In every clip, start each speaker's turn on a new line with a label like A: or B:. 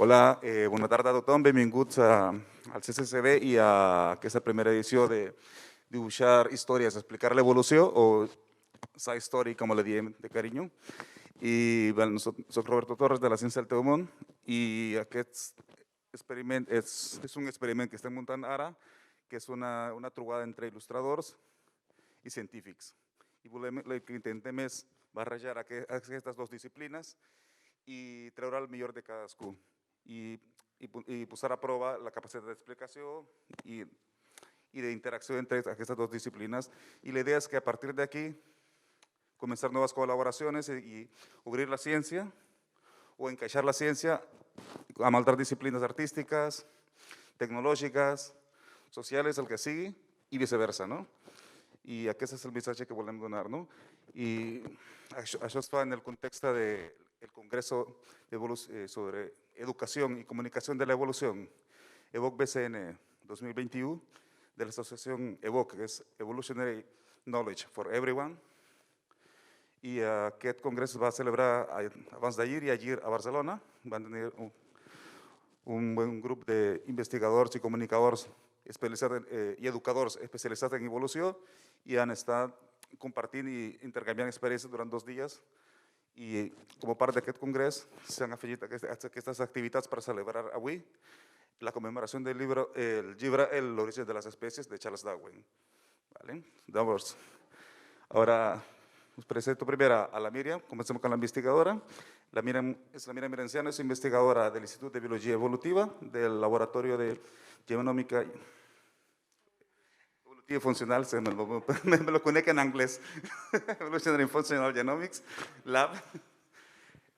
A: Hola, bona tarda a tothom, benvinguts al CCCB i a aquesta primera edició de dibuixar històries, explicar l'evolució, o Sci Story, com la diem de carinyo. I bueno, soc Roberto Torres, de la Ciència del Teu Món, i aquest experiment és un experiment que estem muntant ara, que és una trobada entre il·lustradors i científics. I el que intentem és barrejar aquestes dues disciplines i treure el millor de cadascú. I posar a prova la capacitat d'explicació i d'interacció entre aquestes dues disciplines. I la idea és que a partir d'aquí començar noves col·laboracions i obrir la ciència o encaixar la ciència amb altres disciplines artístiques, tecnològiques, socials, el que sigui, i viceversa, no? I aquest és el missatge que volem donar, no? I això es fa en el context del Congreso sobre Educación y Comunicación de la Evolución, EVOC BCN 2021, de la asociación EVOC, que és Evolutionary Knowledge for Everyone. I aquest congrés es va celebrar abans d'ahir i ahir a Barcelona. Van tenir un bon grup d'investigadors i comunicadors i educadors especialitzats en evolució i han estat compartint i intercanviant experiències durant 2 dies. I com a part d'aquest congrés s'han afegit aquestes activitats per celebrar avui la commemoració del llibre L'origen de les espècies de Charles Darwin. Llavors, ara us presento primero a la Miriam. Comencemos con la investigadora. La Miriam Mirenciano, es investigadora del Instituto de Biología Evolutiva, del Laboratorio de Genómica Evolutiva Funcional, me lo conecta en inglés, Evolutionary Functional Genomics Lab.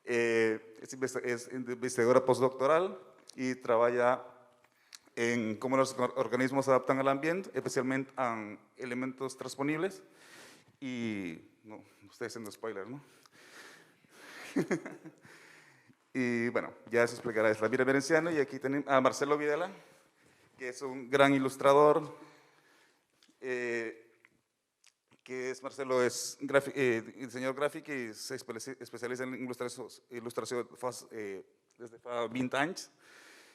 A: Es investigadora postdoctoral y trabaja en cómo los organismos se adaptan al ambiente, especialmente a elementos transponibles. Y, no, estoy haciendo spoiler, ¿no? Y bueno, ya se explicará, es la Miriam Mirenciano, y aquí tenemos a Marcelo Videla, que es un gran ilustrador, Marcelo es diseñador gráfico y se especializa en ilustración desde fa 20 anys.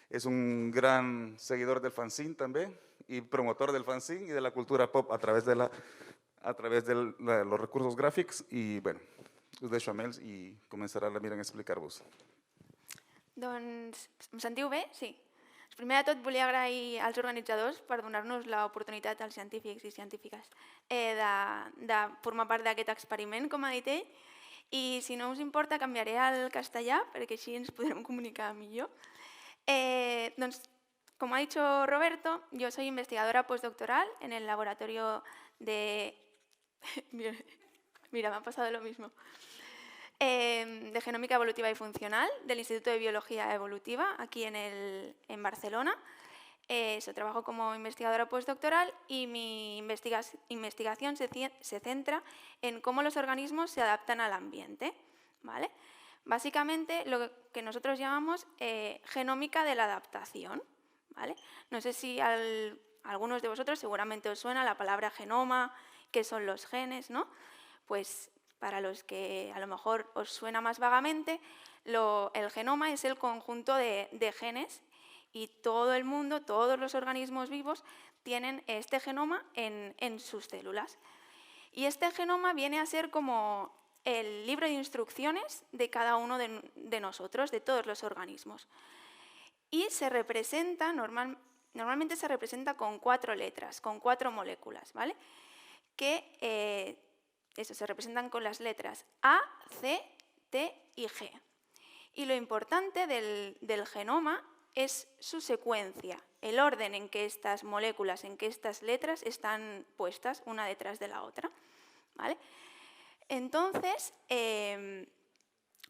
A: Es un gran seguidor del fanzine también y promotor del fanzine y de la cultura pop a través de los recursos gráficos. Y bueno, us deixo amb ells i començarà la Miriam a explicar-vos.
B: Doncs, em sentiu bé? Sí. Primer de tot, volia agrair als organitzadors per donar-nos l'oportunitat als científics i científiques de formar part d'aquest experiment, com ha dit ell, i si no us importa canviaré al castellà perquè així ens podrem comunicar millor. Doncs, como ha dicho Roberto, yo soy investigadora postdoctoral en el laboratorio de... Mira, me ha pasado lo mismo. De Genómica Evolutiva y Funcional del Instituto de Biología Evolutiva aquí en Barcelona. Trabajo como investigadora postdoctoral y mi investigación se centra en cómo los organismos se adaptan al ambiente, ¿vale? Básicamente lo que nosotros llamamos genómica de la adaptación, ¿vale? No sé si a algunos de vosotros seguramente os suena la palabra genoma, qué son los genes, ¿no? Pues para los que a lo mejor os suena más vagamente, el genoma es el conjunto de genes y todo el mundo, todos los organismos vivos tienen este genoma en sus células. Y este genoma viene a ser como el libro de instrucciones de cada uno de nosotros, de todos los organismos. Y se representa, normalmente se representa con 4 letras, con 4 moléculas, ¿vale? Que se representan con las letras A, C, T y G. Y lo importante del genoma es su secuencia, el orden en que estas moléculas, en que estas letras están puestas una detrás de la otra, ¿vale? Entonces,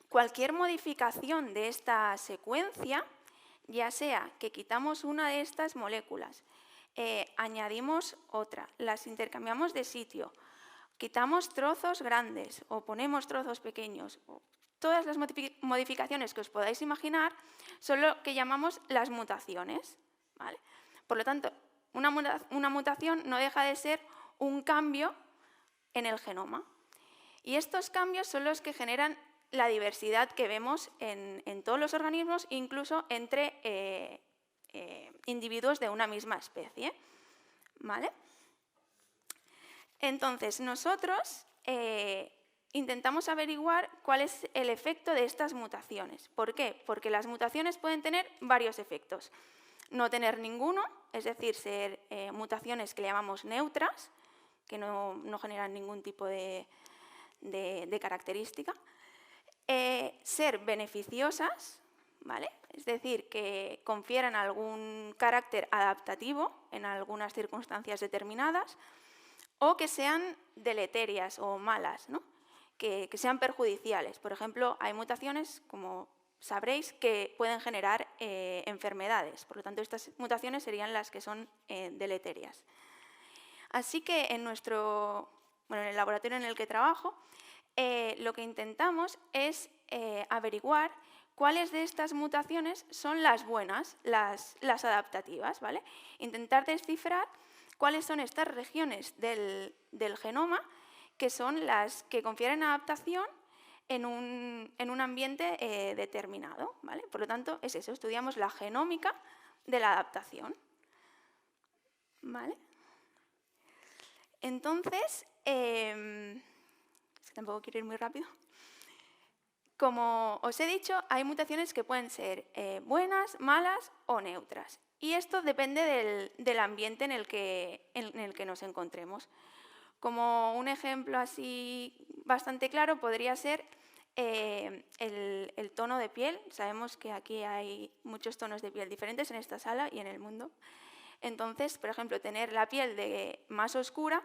B: cualquier modificación de esta secuencia, ya sea que quitamos una de estas moléculas, añadimos otra, las intercambiamos de sitio, quitamos trozos grandes o ponemos trozos pequeños, todas las modificaciones que os podáis imaginar son lo que llamamos las mutaciones, ¿vale? Por lo tanto, una mutación no deja de ser un cambio en el genoma. Y estos cambios son los que generan la diversidad que vemos en todos los organismos, incluso entre individuos de una misma especie. ¿Vale? Entonces, nosotros intentamos averiguar cuál es el efecto de estas mutaciones. ¿Por qué? Porque las mutaciones pueden tener varios efectos. No tener ninguno, es decir, ser mutaciones que le llamamos neutras, que no generan ningún tipo de característica. Ser beneficiosas, ¿vale? Es decir, que confieran algún carácter adaptativo en algunas circunstancias determinadas, o que sean deleterias o malas, ¿no? Que sean perjudiciales. Por ejemplo, hay mutaciones, como sabréis, que pueden generar enfermedades. Por lo tanto, estas mutaciones serían las que son deleterias. Así que en el laboratorio en el que trabajo, lo que intentamos es averiguar cuáles de estas mutaciones son las buenas, las adaptativas, ¿vale? Intentar descifrar cuáles son estas regiones del genoma que son las que confieren adaptación en un ambiente determinado, ¿vale? Por lo tanto, es eso, estudiamos la genómica de la adaptación, ¿vale? Entonces, tampoco quiero ir muy rápido. Como os he dicho, hay mutaciones que pueden ser buenas, malas o neutras. Y esto depende del ambiente en el que nos encontremos. Como un ejemplo así bastante claro podría ser el tono de piel. Sabemos que aquí hay muchos tonos de piel diferentes en esta sala y en el mundo. Entonces, por ejemplo, tener la piel más oscura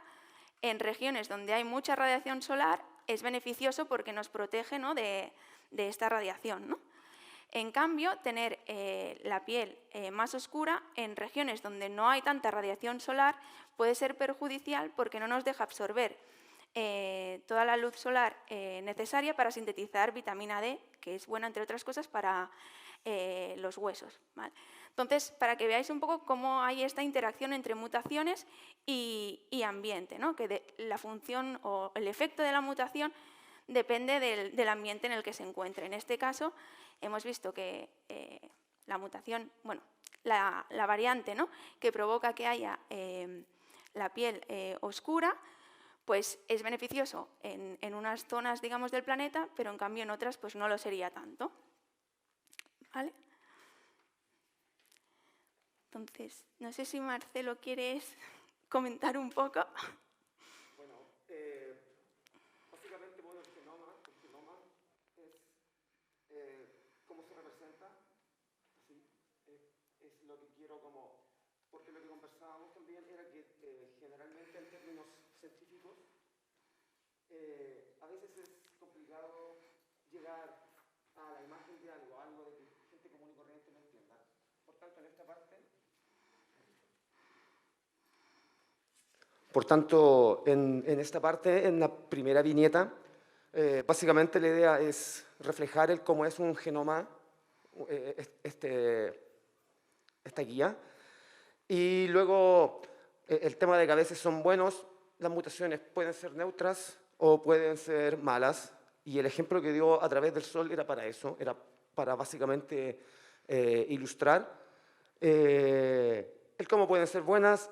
B: en regiones donde hay mucha radiación solar es beneficioso porque nos protege, ¿no?, de esta radiación, ¿no? En cambio, tener la piel más oscura en regiones donde no hay tanta radiación solar puede ser perjudicial porque no nos deja absorber toda la luz solar necesaria para sintetizar vitamina D, que es buena, entre otras cosas, para los huesos, ¿vale? Entonces, para que veáis un poco cómo hay esta interacción entre mutaciones y ambiente, ¿no? Que la función o el efecto de la mutación depende del ambiente en el que se encuentre. En este caso, hemos visto que la mutación, bueno, la variante, ¿no?, que provoca que haya la piel oscura, pues es beneficioso en unas zonas, digamos, del planeta, pero en cambio en otras pues no lo sería tanto. ¿Vale? Entonces, no sé si Marcelo quieres comentar un poco.
C: Bueno, básicamente, bueno, el genoma es cómo se representa, ¿sí? Es lo que quiero como, porque lo que conversábamos también era que generalmente en términos científicos a veces es complicado llegar a la imagen de algo de que gente común y corriente no entienda. Por tanto, en esta parte... Por tanto, en esta parte, en la primera viñeta, básicamente la idea es reflejar cómo es un genoma, esta guía, y luego el tema de que a veces son buenos, las mutaciones pueden ser neutras o pueden ser malas, y el ejemplo que dio a través del sol era para eso, era para básicamente ilustrar el cómo pueden ser buenas,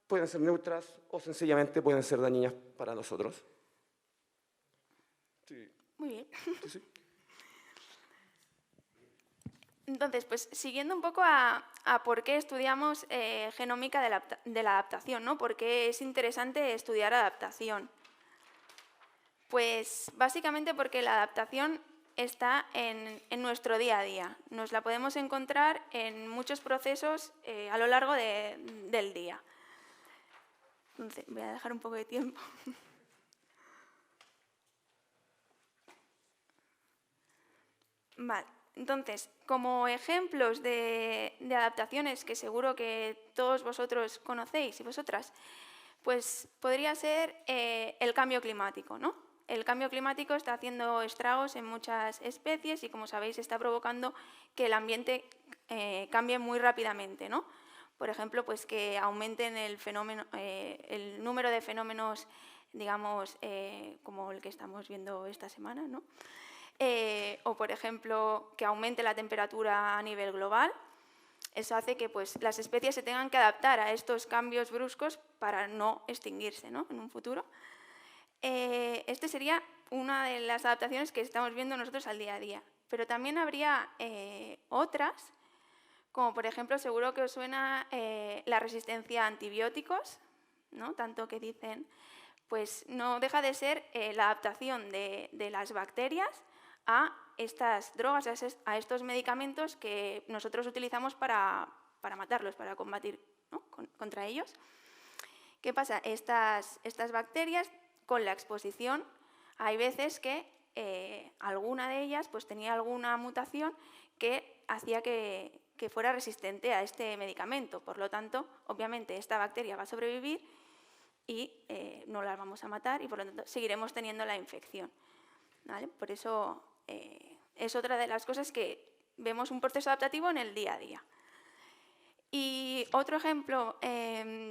C: pueden ser neutras o sencillamente pueden ser dañinas para nosotros. Sí.
B: Muy bien.
C: Sí, sí.
B: Entonces, pues siguiendo un poco a por qué estudiamos genómica de la adaptación, ¿no? ¿Por qué es interesante estudiar adaptación? Pues básicamente porque la adaptación está en nuestro día a día. Nos la podemos encontrar en muchos procesos a lo largo del día. Entonces, voy a dejar un poco de tiempo. Vale, entonces, como ejemplos de adaptaciones que seguro que todos vosotros conocéis y vosotras, pues podría ser el cambio climático, ¿no? El cambio climático está haciendo estragos en muchas especies y, como sabéis, está provocando que el ambiente cambie muy rápidamente, ¿no? Por ejemplo, pues que aumenten el número de fenómenos, digamos, como el que estamos viendo esta semana, ¿no? o, por ejemplo, que aumente la temperatura a nivel global. Eso hace que pues, las especies se tengan que adaptar a estos cambios bruscos para no extinguirse, ¿no?, en un futuro. Este sería una de las adaptaciones que estamos viendo nosotros al día a día. Pero también habría otras, como por ejemplo, seguro que os suena la resistencia a antibióticos, ¿no?, tanto que dicen, pues no deja de ser la adaptación de las bacterias a estas drogas, a estos medicamentos que nosotros utilizamos para matarlos, para combatir, ¿no?, contra ellos. ¿Qué pasa? Estas bacterias, con la exposición, hay veces que alguna de ellas pues, tenía alguna mutación que hacía que fuera resistente a este medicamento. Por lo tanto, obviamente, esta bacteria va a sobrevivir y no la vamos a matar y, por lo tanto, seguiremos teniendo la infección, ¿vale? Por eso es otra de las cosas que vemos un proceso adaptativo en el día a día. Y otro ejemplo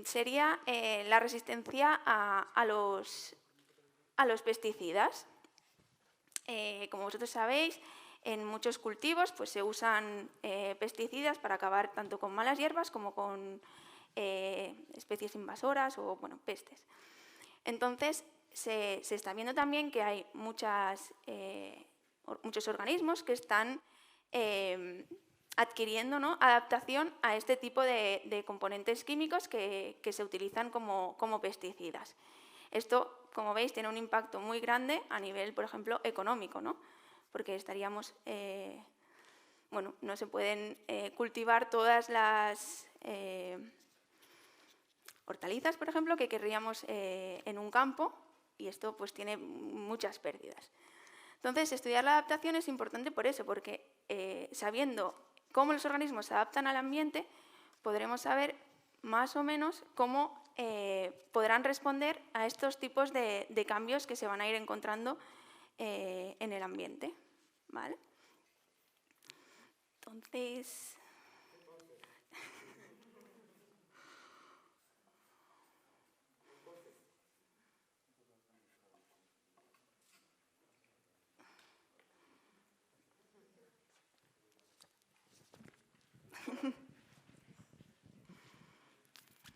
B: sería la resistencia a los pesticidas. Como vosotros sabéis, en muchos cultivos pues, se usan pesticidas para acabar tanto con malas hierbas como con especies invasoras o bueno, pestes. Entonces, se está viendo también que hay muchos organismos que están adquiriendo, ¿no?, adaptación a este tipo de componentes químicos que se utilizan como pesticidas. Esto, como veis, tiene un impacto muy grande a nivel, por ejemplo, económico, ¿no?, porque estaríamos, bueno, no se pueden cultivar todas las hortalizas, por ejemplo, que querríamos en un campo, y esto pues tiene muchas pérdidas. Entonces, estudiar la adaptación es importante por eso, porque sabiendo cómo los organismos se adaptan al ambiente, podremos saber más o menos cómo podrán responder a estos tipos de cambios que se van a ir encontrando en el ambiente, ¿vale? Entonces...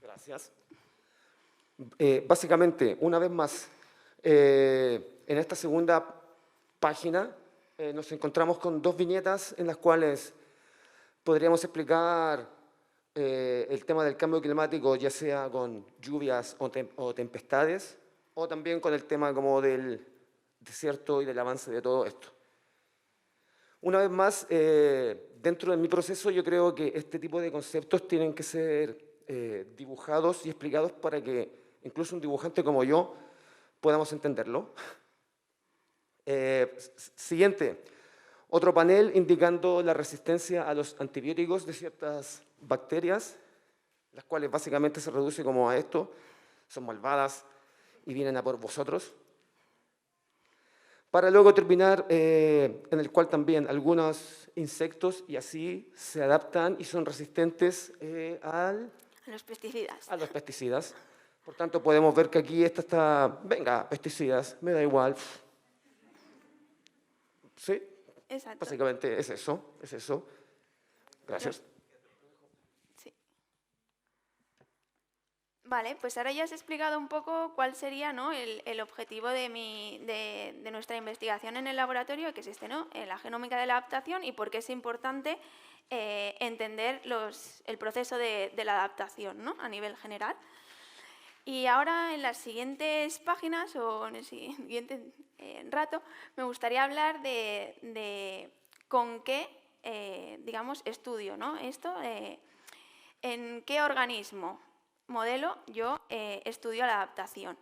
C: Gracias. Básicamente, una vez más, en esta segunda página nos encontramos con dos viñetas en las cuales podríamos explicar el tema del cambio climático, ya sea con lluvias o tempestades, o también con el tema como del desierto y del avance de todo esto. Una vez más, dentro de mi proceso yo creo que este tipo de conceptos tienen que ser dibujados y explicados para que incluso un dibujante como yo podamos entenderlo. Siguiente, otro panel indicando la resistencia a los antibióticos de ciertas bacterias, las cuales básicamente se reduce como a esto, son malvadas y vienen a por vosotros. Para luego terminar en el cual también algunos insectos y así se adaptan y son resistentes a
B: los pesticidas.
C: A los pesticidas. Por tanto, podemos ver que aquí esta está, venga, pesticidas, me da igual. ¿Sí?
B: Exacto.
C: Básicamente es eso, es eso. Gracias.
B: Sí. Vale, pues ahora ya has explicado un poco cuál sería, ¿no?, el objetivo de nuestra investigación en el laboratorio, que es este, ¿no?, la genómica de la adaptación, y por qué es importante entender el proceso de la adaptación, ¿no?, a nivel general. Y ahora en las siguientes páginas o en el siguiente rato me gustaría hablar de con qué, digamos, estudio, ¿no?, esto, en qué organismo, modelo, yo estudio la adaptación.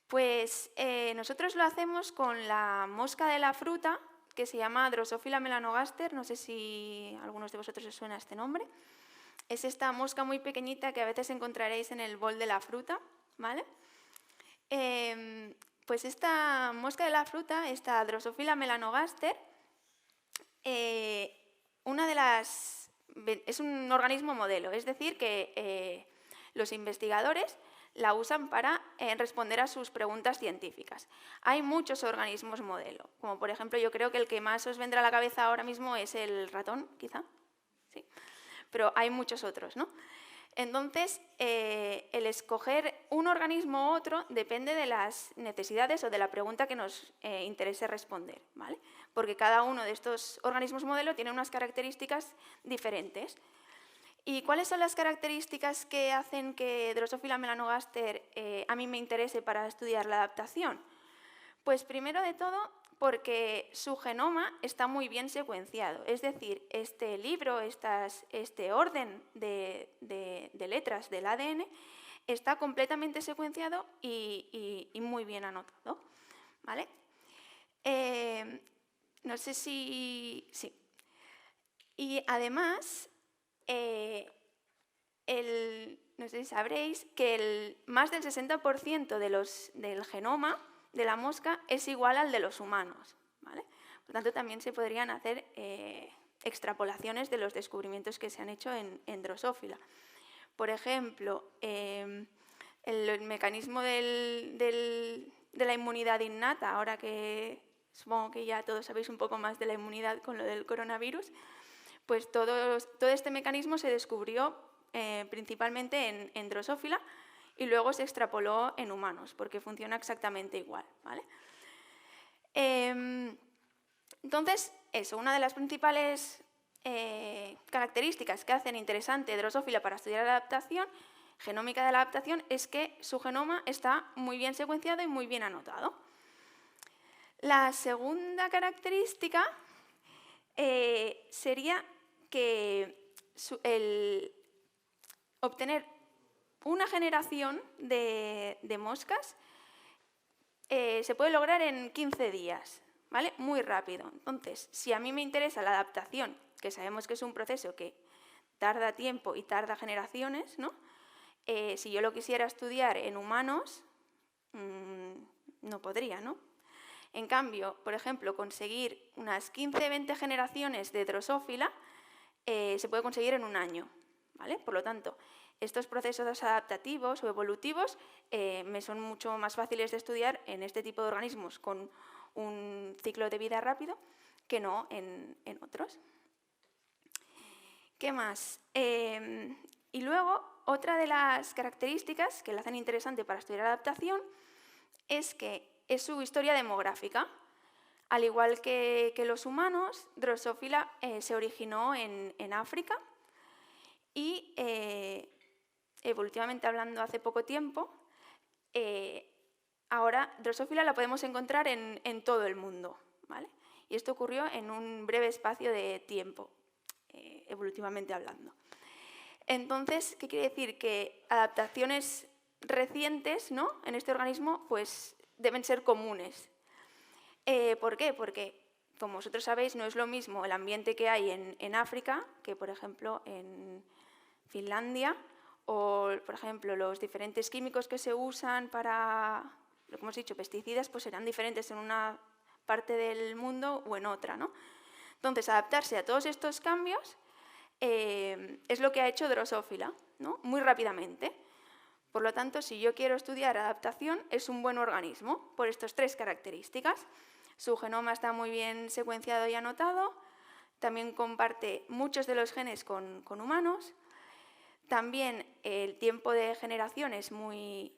B: Pues nosotros lo hacemos con la mosca de la fruta, que se llama Drosophila melanogaster, no sé si a algunos de vosotros os suena este nombre. Es esta mosca muy pequeñita que a veces encontraréis en el bol de la fruta, ¿vale? Pues esta mosca de la fruta, esta Drosophila melanogaster, es un organismo modelo, es decir, que los investigadores la usan para responder a sus preguntas científicas. Hay muchos organismos modelo, como por ejemplo yo creo que el que más os vendrá a la cabeza ahora mismo es el ratón, quizá, sí, pero hay muchos otros, ¿no? Entonces, el escoger un organismo u otro depende de las necesidades o de la pregunta que nos interese responder, ¿vale? Porque cada uno de estos organismos modelo tiene unas características diferentes. ¿Y cuáles son las características que hacen que Drosophila melanogaster a mí me interese para estudiar la adaptación? Pues primero de todo, porque su genoma está muy bien secuenciado. Es decir, este libro, este orden de letras del ADN está completamente secuenciado y muy bien anotado, ¿vale? No sé si... Sí. Y además, no sé si sabréis que más del 60% del genoma de la mosca es igual al de los humanos, ¿vale? Por tanto, también se podrían hacer extrapolaciones de los descubrimientos que se han hecho en Drosophila. Por ejemplo, el mecanismo de la inmunidad innata, ahora que supongo que ya todos sabéis un poco más de la inmunidad con lo del coronavirus, pues todo este mecanismo se descubrió principalmente en Drosophila y luego se extrapoló en humanos, porque funciona exactamente igual, ¿vale? Entonces, eso, una de las principales características que hacen interesante Drosophila para estudiar la adaptación, genómica de la adaptación, es que su genoma está muy bien secuenciado y muy bien anotado. La segunda característica sería que obtener una generación de moscas se puede lograr en 15 días, ¿vale? Muy rápido. Entonces, si a mí me interesa la adaptación, que sabemos que es un proceso que tarda tiempo y tarda generaciones, ¿no? Si yo lo quisiera estudiar en humanos, no podría, ¿no? En cambio, por ejemplo, conseguir unas 15-20 generaciones de Drosophila se puede conseguir en un año, ¿vale? Por lo tanto, estos procesos adaptativos o evolutivos me son mucho más fáciles de estudiar en este tipo de organismos con un ciclo de vida rápido que no en otros. ¿Qué más? Y luego, otra de las características que la hacen interesante para estudiar adaptación es que es su historia demográfica. Al igual que los humanos, Drosophila se originó en África y evolutivamente hablando hace poco tiempo, ahora Drosophila la podemos encontrar en todo el mundo, ¿vale? Y esto ocurrió en un breve espacio de tiempo, evolutivamente hablando. Entonces, ¿qué quiere decir? Que adaptaciones recientes, ¿no?, en este organismo pues, deben ser comunes. ¿Por qué? Porque, como vosotros sabéis, no es lo mismo el ambiente que hay en África que, por ejemplo, en Finlandia, o, por ejemplo, los diferentes químicos que se usan para, como hemos dicho, pesticidas, pues serán diferentes en una parte del mundo o en otra, ¿no? Entonces, adaptarse a todos estos cambios es lo que ha hecho Drosophila, ¿no?, muy rápidamente. Por lo tanto, si yo quiero estudiar adaptación, es un buen organismo por estas tres características. Su genoma está muy bien secuenciado y anotado, también comparte muchos de los genes con humanos, también el tiempo de generación es muy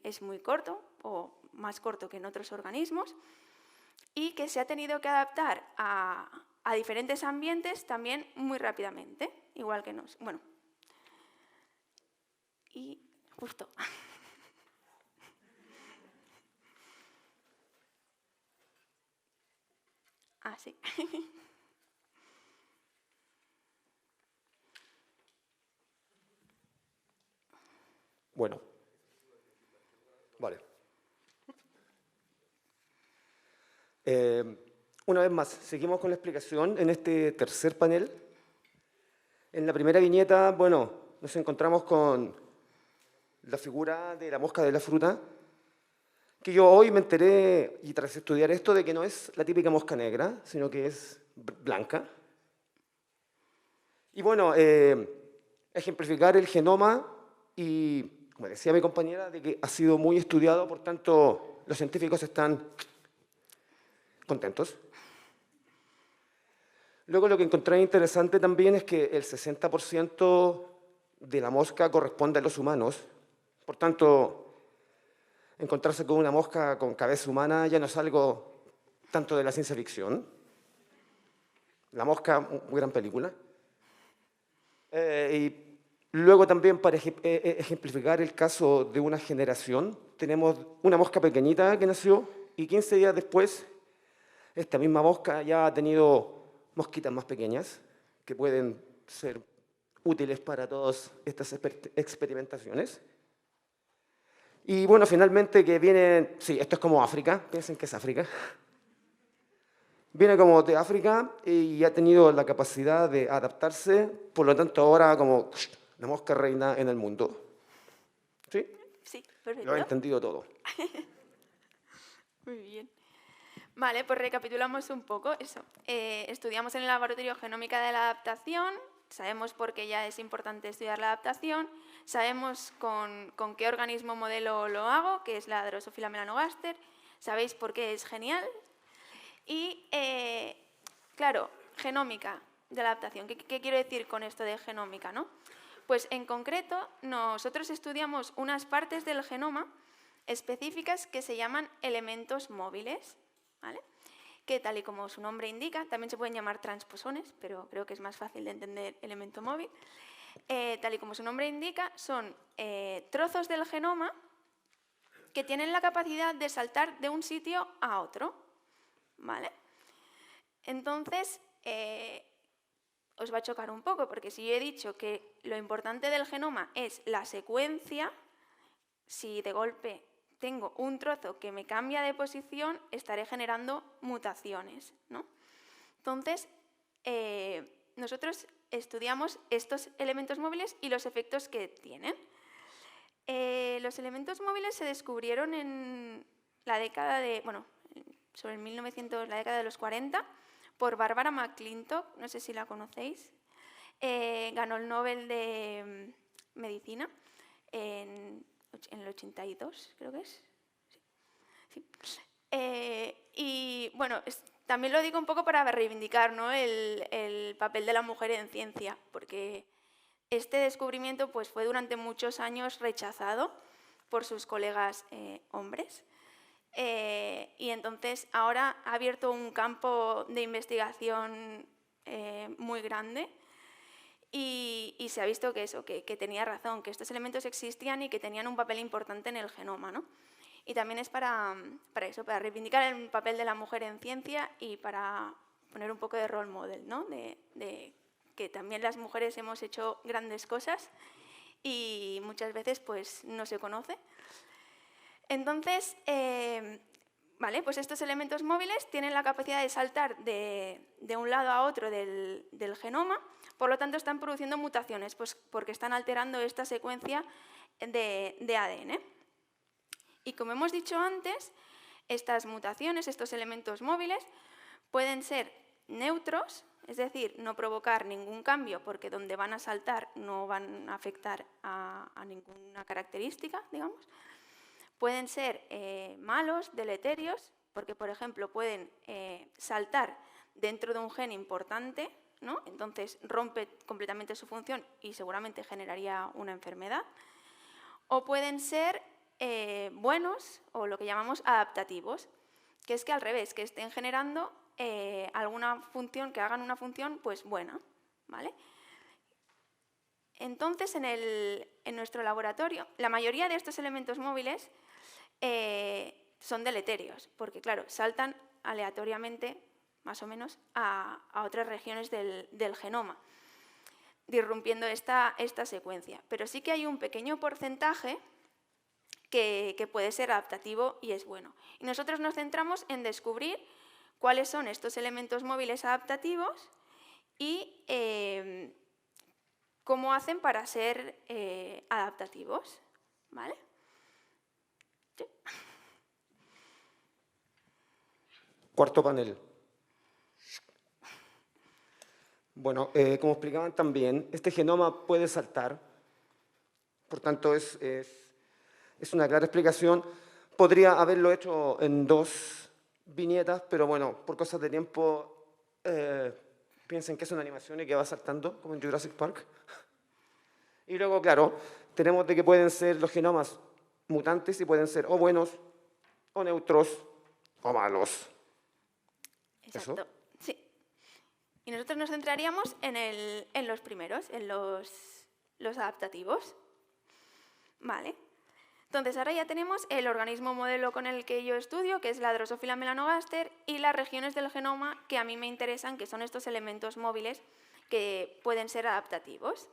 B: corto, o más corto que en otros organismos, y que se ha tenido que adaptar a diferentes ambientes también muy rápidamente, igual que nos. Bueno, y justo. Ah, sí.
C: Bueno. Vale. Una vez más, seguimos con la explicación en este tercer panel. En la primera viñeta, bueno, nos encontramos con la figura de la mosca de la fruta, que yo hoy me enteré, y tras estudiar esto, de que no es la típica mosca negra, sino que es blanca. Y bueno, ejemplificar el genoma y como decía mi compañera, de que ha sido muy estudiado, por tanto, los científicos están contentos. Luego lo que encontré interesante también es que el 60% de la mosca corresponde a los humanos. Por tanto, encontrarse con una mosca con cabeza humana ya no es algo tanto de la ciencia ficción. La mosca, muy gran película. Y luego también para ejemplificar el caso de una generación, tenemos una mosca pequeñita que nació y 15 días después esta misma mosca ya ha tenido mosquitas más pequeñas que pueden ser útiles para todas estas experimentaciones. Y bueno, finalmente que viene, sí, esto es como África, piensen que es África. Viene como de África y ha tenido la capacidad de adaptarse, por lo tanto ahora como la mosca reina en el mundo. ¿Sí?
B: Sí, perfecto.
C: Lo he entendido todo.
B: Muy bien. Vale, pues recapitulamos un poco eso. Estudiamos en el laboratorio genómica de la adaptación, sabemos por qué ya es importante estudiar la adaptación, sabemos con qué organismo modelo lo hago, que es la Drosophila melanogaster, sabéis por qué es genial. Y, claro, genómica de la adaptación. ¿Qué quiero decir con esto de genómica, no? Pues en concreto, nosotros estudiamos unas partes del genoma específicas que se llaman elementos móviles, ¿vale? Que tal y como su nombre indica, también se pueden llamar transposones, pero creo que es más fácil de entender elemento móvil. Tal y como su nombre indica, son trozos del genoma que tienen la capacidad de saltar de un sitio a otro, ¿vale? Entonces, os va a chocar un poco, porque si yo he dicho que lo importante del genoma es la secuencia, si de golpe tengo un trozo que me cambia de posición, estaré generando mutaciones, ¿no? Entonces, nosotros estudiamos estos elementos móviles y los efectos que tienen. Los elementos móviles se descubrieron en la década de, bueno, sobre el 1900, la década de los 40, por Barbara McClintock, no sé si la conocéis. Ganó el Nobel de Medicina en el 82, creo que es. Sí. Y bueno, también lo digo un poco para reivindicar, ¿no?, el papel de la mujer en ciencia, porque este descubrimiento pues, fue durante muchos años rechazado por sus colegas hombres. Y entonces ahora ha abierto un campo de investigación muy grande y se ha visto que eso, que tenía razón, que estos elementos existían y que tenían un papel importante en el genoma, ¿no? Y también es para eso, para reivindicar el papel de la mujer en ciencia y para poner un poco de role model, ¿no? De que también las mujeres hemos hecho grandes cosas y muchas veces pues no se conoce. Entonces, vale, pues estos elementos móviles tienen la capacidad de saltar de un lado a otro del genoma, por lo tanto están produciendo mutaciones, pues porque están alterando esta secuencia de ADN. Y como hemos dicho antes, estas mutaciones, estos elementos móviles, pueden ser neutros, es decir, no provocar ningún cambio porque donde van a saltar no van a afectar a ninguna característica, digamos. Pueden ser malos, deleterios, porque, por ejemplo, pueden saltar dentro de un gen importante, ¿no? Entonces rompe completamente su función y seguramente generaría una enfermedad. O pueden ser buenos o lo que llamamos adaptativos, que es que al revés, que estén generando alguna función, que hagan una función pues buena, ¿vale? Entonces, en nuestro laboratorio, la mayoría de estos elementos móviles son deleterios, porque claro, saltan aleatoriamente, más o menos, a otras regiones del genoma, disrumpiendo esta secuencia. Pero sí que hay un pequeño porcentaje que puede ser adaptativo y es bueno. Y nosotros nos centramos en descubrir cuáles son estos elementos móviles adaptativos y cómo hacen para ser adaptativos, ¿vale? Sí.
C: Cuarto panel. Bueno, como explicaban también, este genoma puede saltar, por tanto es Es una clara explicación. Podría haberlo hecho en 2 viñetas, pero bueno, por cosas de tiempo, piensen que es una animación y que va saltando, como en Jurassic Park. Y luego, claro, tenemos de que pueden ser los genomas mutantes y pueden ser o buenos, o neutros, o malos.
B: Exacto.
C: ¿Eso?
B: Sí. Y nosotros nos centraríamos en los primeros, en los adaptativos. Vale. Entonces, ahora ya tenemos el organismo modelo con el que yo estudio, que es la Drosophila melanogaster, y las regiones del genoma que a mí me interesan, que son estos elementos móviles que pueden ser adaptativos.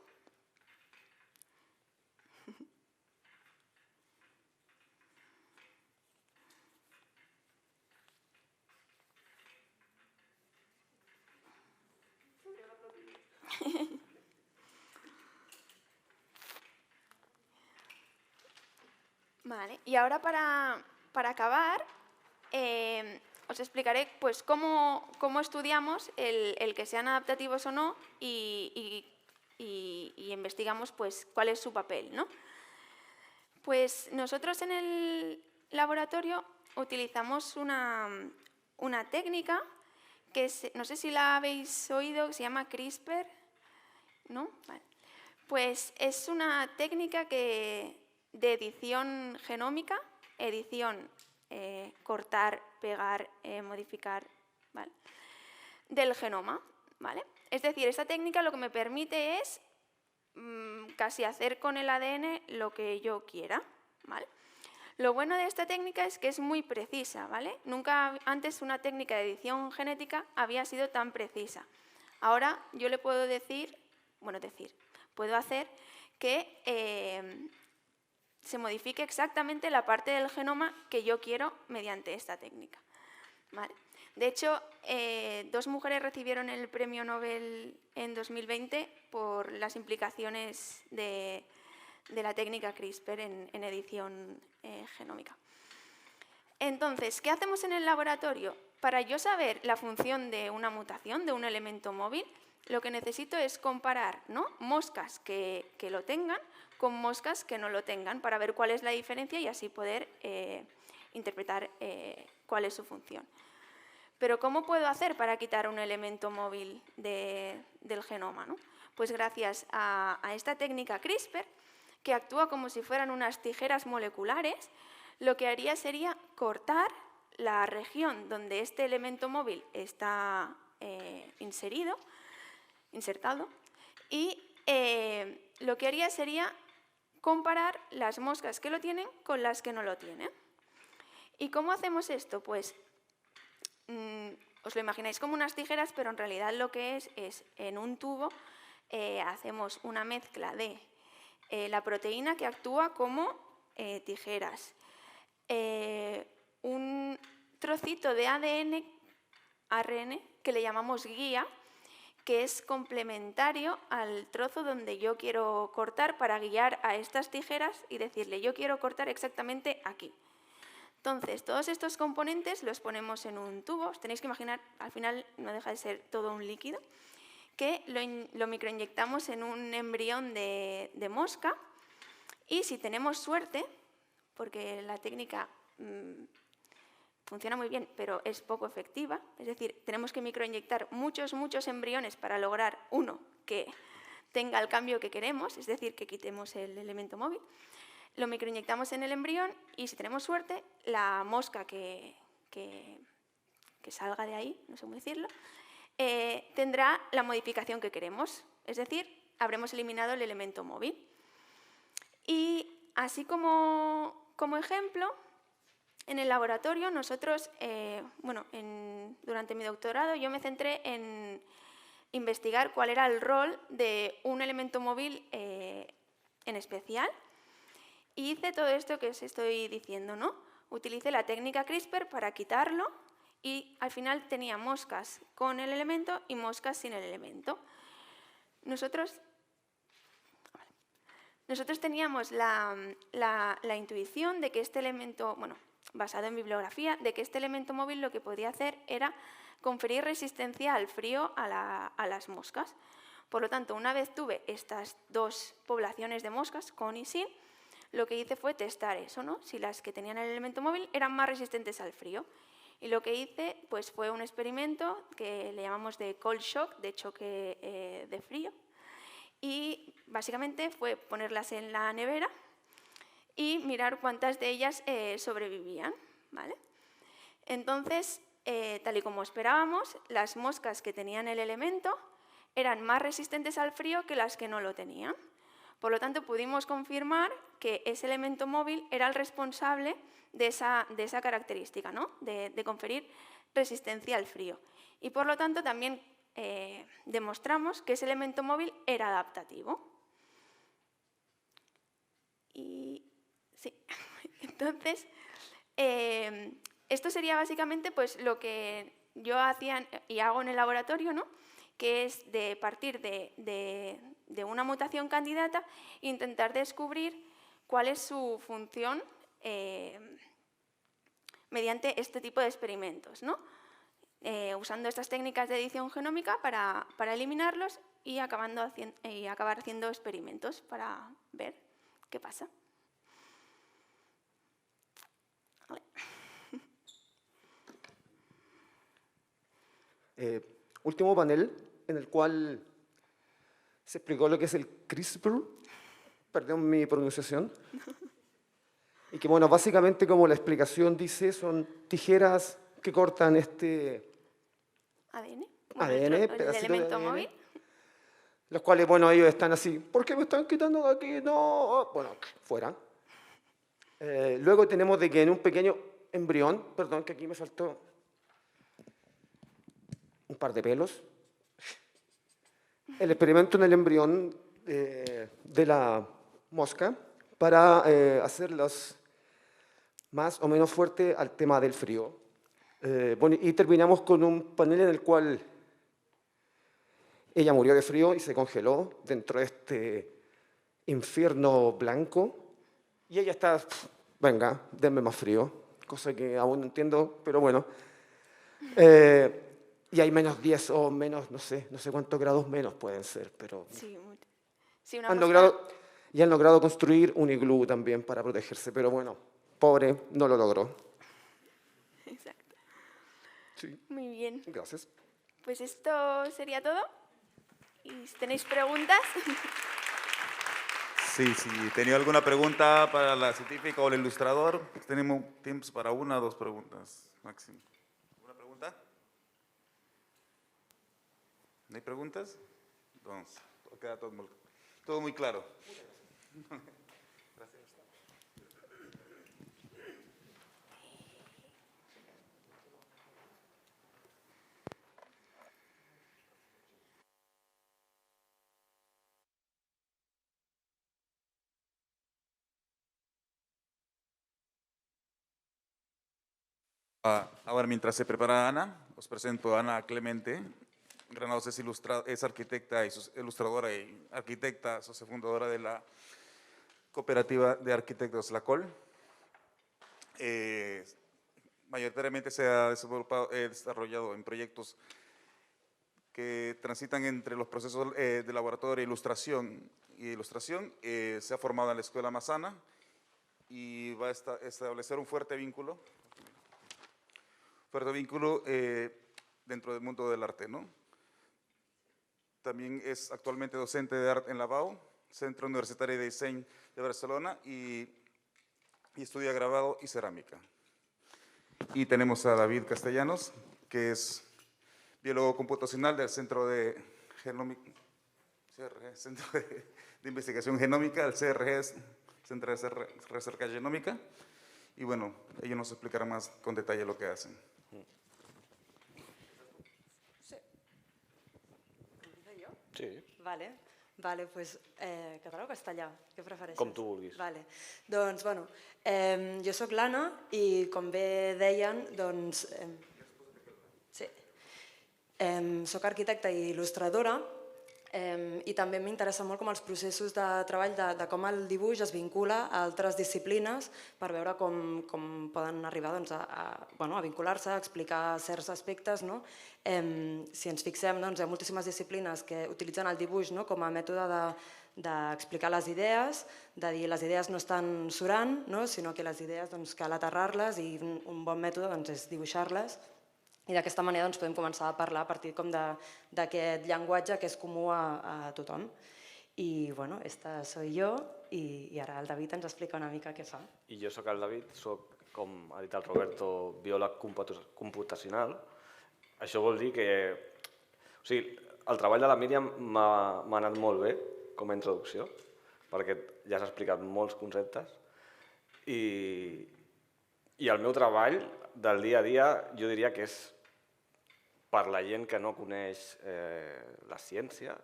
B: Vale, y ahora para acabar, os explicaré pues, cómo estudiamos el que sean adaptativos o no y investigamos pues, cuál es su papel, ¿no? Pues nosotros en el laboratorio utilizamos una técnica que no sé si la habéis oído, que se llama CRISPR, ¿no? Vale. Pues es una técnica de edición genómica, edición, cortar, pegar, modificar, ¿vale? Del genoma, ¿vale? Es decir, esta técnica lo que me permite es casi hacer con el ADN lo que yo quiera, ¿vale? Lo bueno de esta técnica es que es muy precisa, ¿vale? Nunca antes una técnica de edición genética había sido tan precisa. Ahora yo le puedo puedo hacer que se modifique exactamente la parte del genoma que yo quiero mediante esta técnica, ¿vale? De hecho, 2 mujeres recibieron el premio Nobel en 2020 por las implicaciones de la técnica CRISPR en edición genómica. Entonces, ¿qué hacemos en el laboratorio? Para yo saber la función de una mutación, de un elemento móvil, lo que necesito es comparar, ¿no?, moscas que lo tengan con moscas que no lo tengan para ver cuál es la diferencia y así poder interpretar cuál es su función. Pero ¿cómo puedo hacer para quitar un elemento móvil del genoma, ¿no? Pues gracias a esta técnica CRISPR, que actúa como si fueran unas tijeras moleculares, lo que haría sería cortar la región donde este elemento móvil está insertado, y lo que haría sería comparar las moscas que lo tienen con las que no lo tienen. ¿Y cómo hacemos esto? Pues os lo imagináis como unas tijeras, pero en realidad lo que es en un tubo hacemos una mezcla de la proteína que actúa como tijeras, un trocito de ARN que le llamamos guía, que es complementario al trozo donde yo quiero cortar para guiar a estas tijeras y decirle, yo quiero cortar exactamente aquí. Entonces, todos estos componentes los ponemos en un tubo. Os tenéis que imaginar, al final no deja de ser todo un líquido, que lo microinyectamos en un embrión de mosca, y si tenemos suerte, porque la técnica funciona muy bien, pero es poco efectiva, es decir, tenemos que microinyectar muchos embriones para lograr uno que tenga el cambio que queremos, es decir, que quitemos el elemento móvil. Lo microinyectamos en el embrión y, si tenemos suerte, la mosca que salga de ahí, no sé cómo decirlo, tendrá la modificación que queremos, es decir, habremos eliminado el elemento móvil. Y así como ejemplo, en el laboratorio nosotros, durante mi doctorado yo me centré en investigar cuál era el rol de un elemento móvil en especial. Y hice todo esto que os estoy diciendo, ¿no? Utilicé la técnica CRISPR para quitarlo y al final tenía moscas con el elemento y moscas sin el elemento. Nosotros teníamos la intuición de que este elemento, basado en bibliografía, de que este elemento móvil lo que podía hacer era conferir resistencia al frío a las moscas. Por lo tanto, una vez tuve estas 2 poblaciones de moscas, con y sin, lo que hice fue testar eso, ¿no? Si las que tenían el elemento móvil eran más resistentes al frío. Y lo que hice pues, fue un experimento que le llamamos de cold shock, de choque de frío. Y básicamente fue ponerlas en la nevera y mirar cuántas de ellas sobrevivían, ¿vale? Entonces, tal y como esperábamos, las moscas que tenían el elemento eran más resistentes al frío que las que no lo tenían. Por lo tanto, pudimos confirmar que ese elemento móvil era el responsable de esa característica, ¿no? de conferir resistencia al frío. Y por lo tanto, también demostramos que ese elemento móvil era adaptativo. Y sí, entonces, esto sería básicamente pues, lo que yo hacía y hago en el laboratorio, ¿no? Que es de partir de una mutación candidata e intentar descubrir cuál es su función mediante este tipo de experimentos, ¿no? Usando estas técnicas de edición genómica para eliminarlos y acabar haciendo experimentos para ver qué pasa. Vale.
C: Último panel en el cual se explicó lo que es el CRISPR, perdón mi pronunciación, y que bueno, básicamente como la explicación dice, son tijeras que cortan este
B: ADN,
C: ADN,
B: el
C: pedacito
B: elemento
C: de ADN,
B: móvil.
C: los cuales, bueno, ellos están así, ¿por qué me están quitando de aquí? No, bueno, fuera. Luego tenemos de que en un pequeño embrión, perdón que aquí me saltó un par de pelos, el experimento en el embrión de la mosca para hacerlos más o menos fuerte al tema del frío. Bueno, y terminamos con un panel en el cual ella murió de frío y se congeló dentro de este infierno blanco. Y ella está, venga, denme más frío, cosa que aún no entiendo, pero bueno. Y hay menos 10 o menos, no sé cuántos grados menos pueden ser, pero
B: Sí, sí,
C: han logrado construir un iglú también para protegerse, pero bueno, pobre, no lo logró.
B: Exacto.
C: Sí.
B: Muy bien.
C: Gracias.
B: Pues esto sería todo. Y si tenéis preguntas.
A: Sí, si tenía alguna pregunta para la científica o el ilustrador, tenemos tiempo para 1 o 2 preguntas máximo. ¿Alguna pregunta? ¿No hay preguntas? Entonces, queda todo muy claro. Gracias. Ahora, mientras se prepara Ana, os presento a Ana Clemente. Granados es arquitecta y ilustradora y arquitecta, socia fundadora de la cooperativa de arquitectos La Col. Mayoritariamente se ha desarrollado en proyectos que transitan entre los procesos de laboratorio, ilustración y ilustración. Se ha formado en la Escuela Massana y va a establecer un fuerte vínculo dentro del mundo del arte, ¿no? También es actualmente docente de arte en la BAU, Centro Universitario de Diseño de Barcelona, y estudia grabado y cerámica. Y tenemos a David Castellanos, que es biólogo computacional del Centro de Investigación Genómica, el CRG, Centro de Recerca Genómica. Y bueno, ellos nos explicarán más con detalle lo que hacen.
D: Sí. Vale, doncs, català o castellà? Què prefereixes?
E: Com tu vulguis.
D: Vale. Doncs, bueno, jo sóc l'Anna i, com bé deien, doncs... Sí. Soc arquitecta i il·lustradora i també m'interessa molt com els processos de treball de com el dibuix es vincula a altres disciplines per veure com poden arribar a vincular-se, a explicar certs aspectes. Si ens fixem, hi ha moltíssimes disciplines que utilitzen el dibuix com a mètode d'explicar les idees, de dir les idees no estan surant, sinó que les idees cal aterrar-les i un bon mètode és dibuixar-les. I d'aquesta manera podem començar a parlar a partir d'aquest llenguatge que és comú a tothom. I bueno, esta soy yo i ara el David ens explica una mica què fa.
E: I jo soc el David, soc, com ha dit el Roberto, biòleg computacional. Això vol dir que... O sigui, el treball de la Míriam m'ha anat molt bé com a introducció, perquè ja s'ha explicat molts conceptes. I el meu treball del dia a dia jo diria que és per la gent que no coneix la ciència,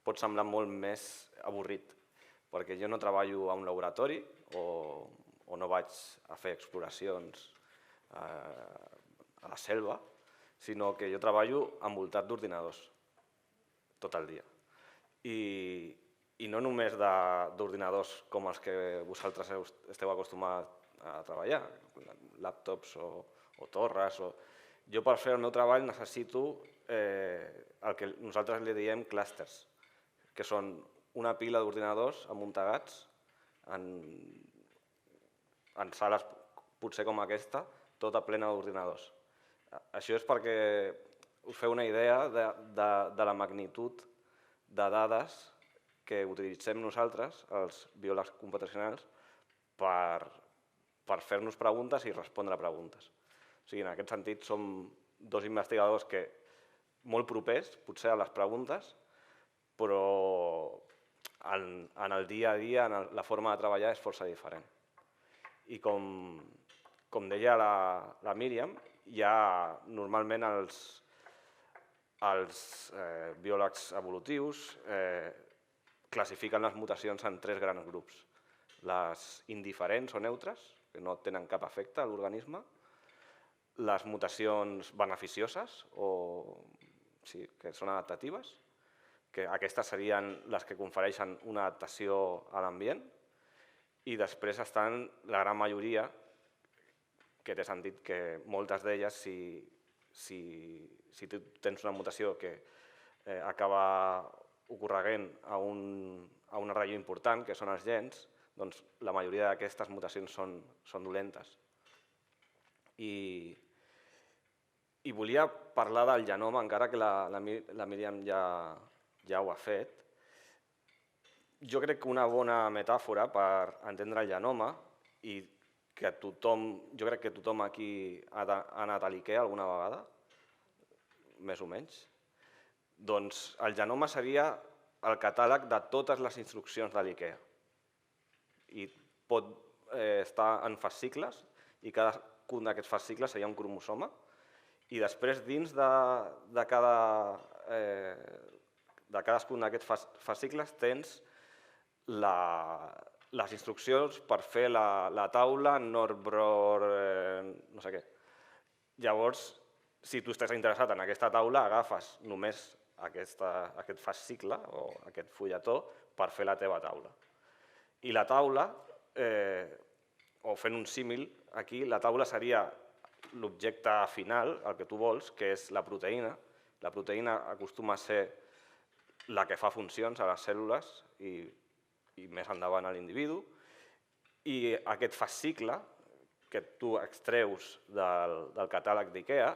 E: pot semblar molt més avorrit, perquè jo no treballo a un laboratori o no vaig a fer exploracions a la selva, sinó que jo treballo envoltat d'ordinadors tot el dia. I no només d'ordinadors com els que vosaltres esteu acostumats a treballar, làptops o torres. Jo per fer el meu treball necessito el que nosaltres li diem clústers, que són una pila d'ordinadors amuntegats en sales potser com aquesta, tota plena d'ordinadors. Això és perquè us feu una idea de la magnitud de dades que utilitzem nosaltres, els biòlegs computacionals, per fer-nos preguntes i respondre a preguntes. O sigui, en aquest sentit, som dos investigadors que molt propers, potser, a les preguntes, però en el dia a dia, en la forma de treballar, és força diferent. I com deia la Míriam, normalment els biòlegs evolutius classifiquen les mutacions en 3 grans grups. Les indiferents o neutres, que no tenen cap efecte a l'organisme, les mutacions beneficioses, que són adaptatives, que aquestes serien les que confereixen una adaptació a l'ambient, i després estan la gran majoria, que té sentit que moltes d'elles, si tu tens una mutació que acaba ocorreguent a una regió important, que són els gens, doncs la majoria d'aquestes mutacions són dolentes. I volia parlar del genoma, encara que la Míriam ja ho ha fet. Jo crec que una bona metàfora per entendre el genoma, i que jo crec que tothom aquí ha anat a l'IKEA alguna vegada, més o menys, doncs el genoma seria el catàleg de totes les instruccions de l'IKEA. I pot estar en fascicles, i cadascun d'aquests fascicles seria un cromosoma, i després dins de cadascun d'aquests fascicles tens les instruccions per fer la taula Nord-Bror no sé què. Llavors, si tu estàs interessat en aquesta taula, agafes només aquest fascicle o aquest fulletó per fer la teva taula. I la taula, o fent un símil, aquí la taula seria l'objecte final, el que tu vols, que és la proteïna. La proteïna acostuma a ser la que fa funcions a les cèl·lules i més endavant a l'individu. I aquest fascicle que tu extreus del catàleg d'IKEA,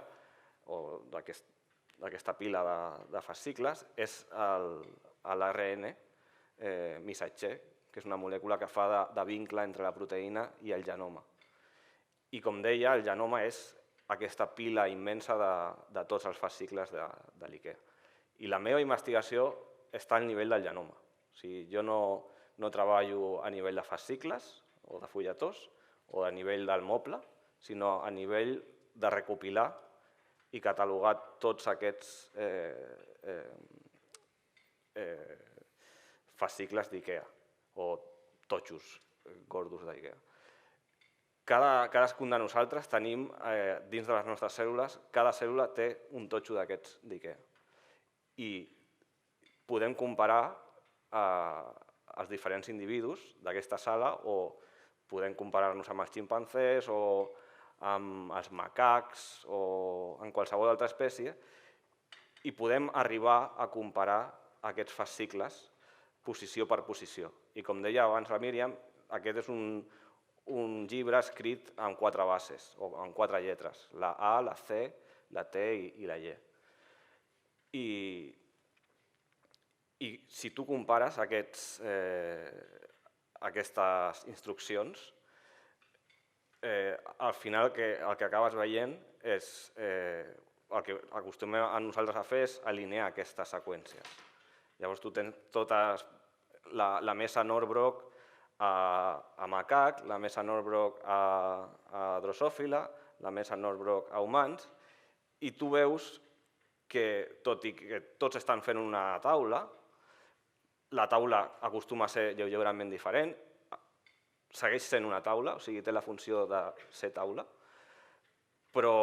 E: o d'aquesta pila de fascicles, és l'ARN missatger, que és una molècula que fa de vincle entre la proteïna i el genoma. I com deia, el genoma és aquesta pila immensa de tots els fascicles de l'IKEA. I la meva investigació està al nivell del genoma. O sigui, jo no treballo a nivell de fascicles o de fulletós o a nivell del moble, sinó a nivell de recopilar i catalogar tots aquests fascicles d'IKEA o totxos gordos d'IKEA. Cadascun de nosaltres tenim, dins de les nostres cèl·lules, cada cèl·lula té un totxo d'aquests d'IKEA. I podem comparar els diferents individus d'aquesta sala o podem comparar-nos amb els ximpanzés o amb els macacs o amb qualsevol altra espècie i podem arribar a comparar aquests fascicles posició per posició. I com deia abans la Míriam, aquest és un llibre escrit en 4 bases, o en 4 lletres, la A, la C, la T i la Y. I si tu compares aquestes instruccions, al final el que acabes veient és el que acostumem a nosaltres a fer és alinear aquestes seqüències. Llavors tu tens tota la mesa Norbrock a macac, la mesa Norbrock a drosòfila, la mesa Norbrock a humans, i tu veus que, tot i que tots estan fent una taula, la taula acostuma a ser lleugerament diferent, segueix sent una taula, o sigui, té la funció de ser taula, però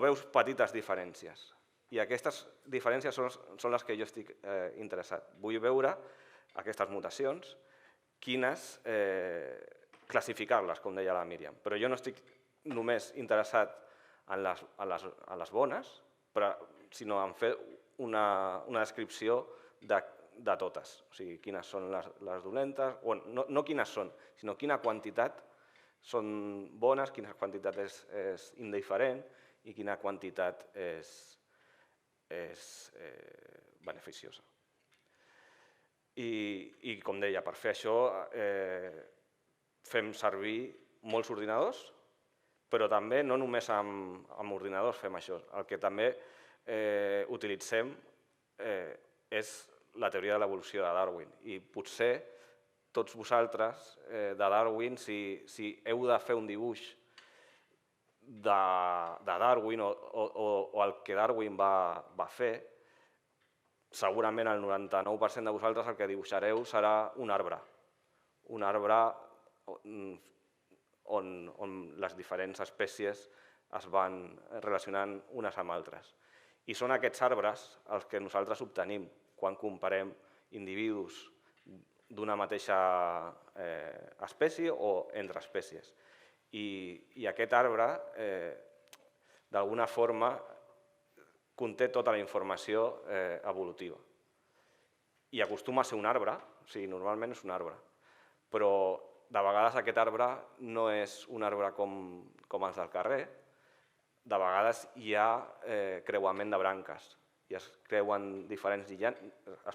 E: veus petites diferències. I aquestes diferències són les que jo estic interessat. Vull veure aquestes mutacions, classificar-les, com deia la Míriam. Però jo no estic només interessat en les bones, sinó en fer una descripció de totes. O sigui, quines són les dolentes, no quines són, sinó quina quantitat són bones, quina quantitat és indiferent i quina quantitat és beneficiosa. I com deia, per fer això fem servir molts ordinadors, però també no només amb ordinadors fem això. El que també utilitzem és la teoria de l'evolució de Darwin. I potser tots vosaltres de Darwin, si heu de fer un dibuix de Darwin o el que Darwin va fer, segurament el 99% de vosaltres el que dibuixareu serà un arbre. Un arbre on les diferents espècies es van relacionant unes amb altres. I són aquests arbres els que nosaltres obtenim quan comparem individus d'una mateixa espècie o entre espècies. I aquest arbre, d'alguna forma, conté tota la informació evolutiva. I acostuma a ser un arbre, o sigui, normalment és un arbre, però de vegades aquest arbre no és un arbre com els del carrer, de vegades hi ha creuament de branques i es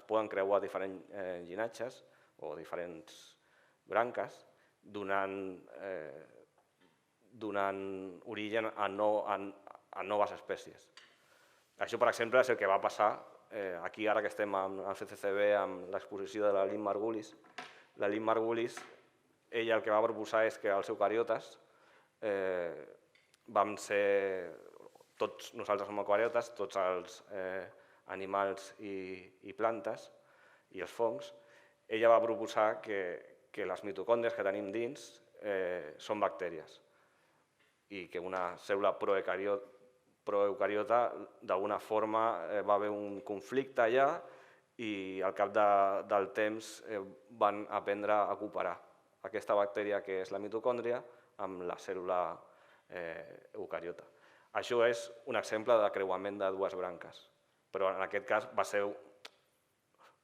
E: poden creuar diferents llinatges o diferents branques donant origen a noves espècies. Això, per exemple, és el que va passar aquí, ara que estem al CCCB amb l'exposició de la Lynn Margulis. La Lynn Margulis, ella el que va proposar és que els eucariotes vam ser, tots nosaltres som eucariotes, tots els animals i plantes i els fongs, ella va proposar que les mitocòndries que tenim dins són bactèries i que una cèl·lula proeucariota d'alguna forma va haver un conflicte allà i al cap del temps van aprendre a cooperar aquesta bactèria que és la mitocòndria amb la cèl·lula eucariota. Això és un exemple de creuament de dues branques, però en aquest cas va ser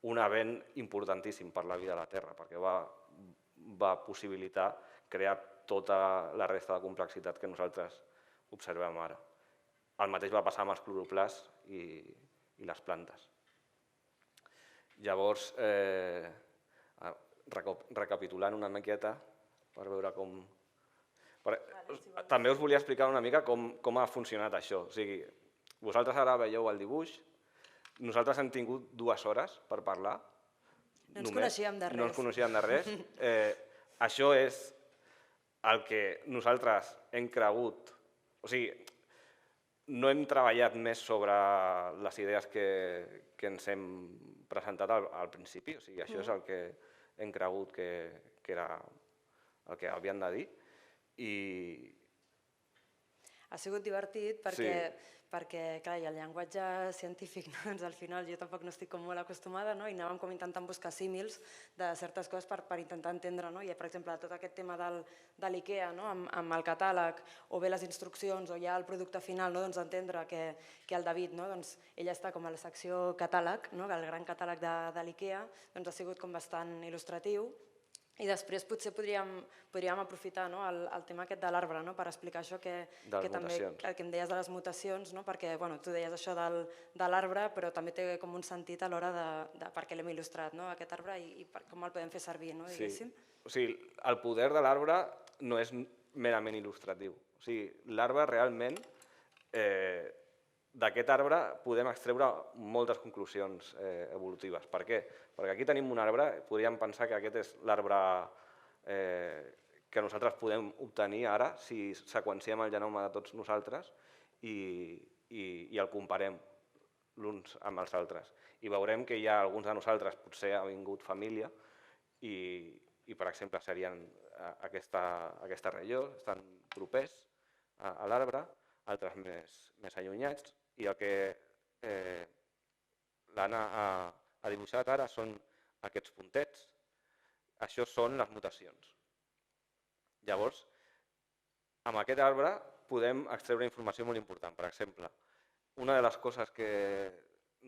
E: un event importantíssim per la vida a la Terra, perquè va possibilitar crear tota la resta de complexitat que nosaltres observem ara. El mateix va passar amb els cloroplasts i les plantes. Llavors, recapitulant una miqueta, per veure com... També us volia explicar una mica com ha funcionat això. O sigui, vosaltres ara veieu el dibuix, nosaltres hem tingut 2 hores per parlar.
D: No ens coneixíem de res.
E: No ens coneixíem de res. Això és el que nosaltres hem cregut. O sigui, no hem treballat més sobre les idees que ens hem presentat al principi. O sigui, això és el que hem cregut que era el que havien de dir.
D: ha sigut divertit perquè, clar, i el llenguatge científic, doncs al final jo tampoc no estic com molt acostumada, no? I anàvem com intentant buscar símils de certes coses per intentar entendre, no? I per exemple, tot aquest tema de l'IKEA, no? Amb el catàleg, o bé les instruccions, o ja el producte final, no? Doncs entendre que el David, no? Doncs ell està com a la secció catàleg, no? El gran catàleg de l'IKEA, doncs ha sigut com bastant il·lustratiu. I després potser podríem aprofitar el tema aquest de l'arbre per explicar això que també que em deies de les mutacions, perquè tu deies això de l'arbre, però també té com un sentit a l'hora de per què l'hem il·lustrat, aquest arbre, i com el podem fer servir, diguéssim.
E: O sigui, el poder de l'arbre no és merament il·lustratiu. O sigui, l'arbre realment, d'aquest arbre podem extreure moltes conclusions evolutives. Per què? Perquè aquí tenim un arbre, podríem pensar que aquest és l'arbre que nosaltres podem obtenir ara si seqüenciem el genoma de tots nosaltres i el comparem l'uns amb els altres. I veurem que hi ha alguns de nosaltres, potser ha vingut família i per exemple, serien aquesta regió, estan propers a l'arbre, altres més allunyats, i el que l'Anna ha dibuixat ara són aquests puntets. Això són les mutacions. Llavors, amb aquest arbre podem extreure informació molt important. Per exemple, una de les coses que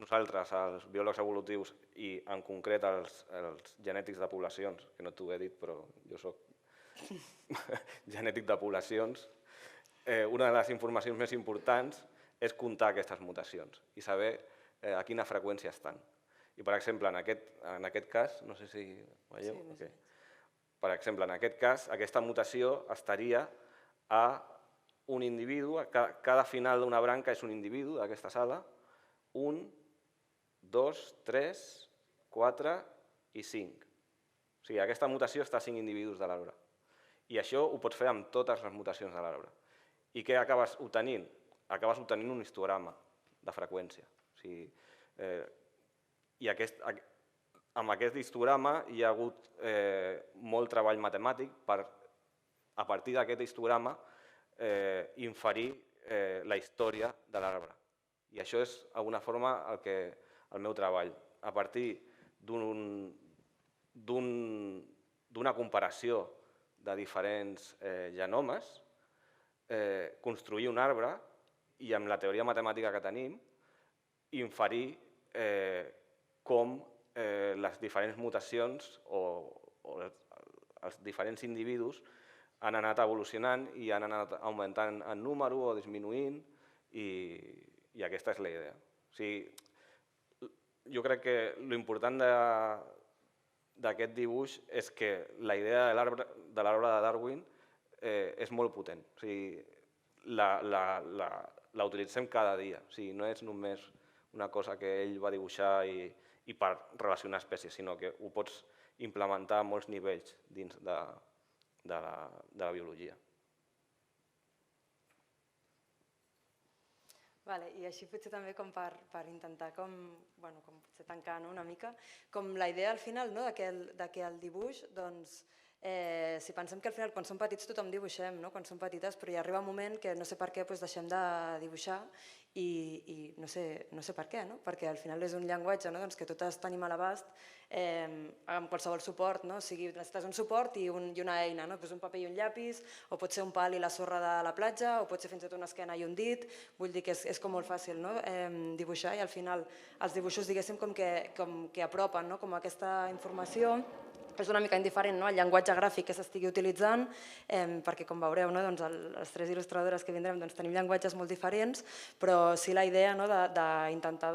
E: nosaltres, els biòlegs evolutius, i en concret els genètics de poblacions, que no t'ho he dit, però jo soc genètic de poblacions, una de les informacions més importants és comptar aquestes mutacions i saber a quina freqüència estan. I, per exemple, en aquest cas, no sé si ho veieu, per exemple, en aquest cas, aquesta mutació estaria a un individu, cada final d'una branca és un individu d'aquesta sala, 1, 2, 3, 4 i 5. O sigui, aquesta mutació està a 5 individus de l'arbre. I això ho pots fer amb totes les mutacions de l'arbre. I què acabes obtenint? Acabes obtenint un histograma de freqüència. I amb aquest histograma hi ha hagut molt treball matemàtic per, a partir d'aquest histograma, inferir la història de l'arbre. I això és, d'alguna forma, el meu treball. A partir d'una comparació de diferents genomes, construir un arbre i amb la teoria matemàtica que tenim, inferir com les diferents mutacions o els diferents individus han anat evolucionant i han anat augmentant en número o disminuint, i aquesta és la idea. O sigui, jo crec que l'important d'aquest dibuix és que la idea de l'arbre de Darwin és molt potent. O sigui, la utilitzem cada dia. O sigui, no és només una cosa que ell va dibuixar i per relacionar espècies, sinó que ho pots implementar a molts nivells dins de la biologia.
D: I així potser també com per intentar potser tancar una mica, com la idea al final que el dibuix, doncs, si pensem que al final quan som petits tothom dibuixem, quan som petites, però hi arriba un moment que no sé per què deixem de dibuixar i no sé per què, perquè al final és un llenguatge que totes tenim a l'abast amb qualsevol suport, sigui necessites un suport i una eina, un paper i un llapis, o pot ser un pal i la sorra de la platja, o pot ser fins i tot una esquena i un dit, vull dir que és com molt fàcil dibuixar, i al final els dibuixos diguéssim com que apropen com aquesta informació. És una mica indiferent el llenguatge gràfic que s'estigui utilitzant, perquè com veureu, les tres il·lustradores que vindrem tenim llenguatges molt diferents, però sí la idea d'intentar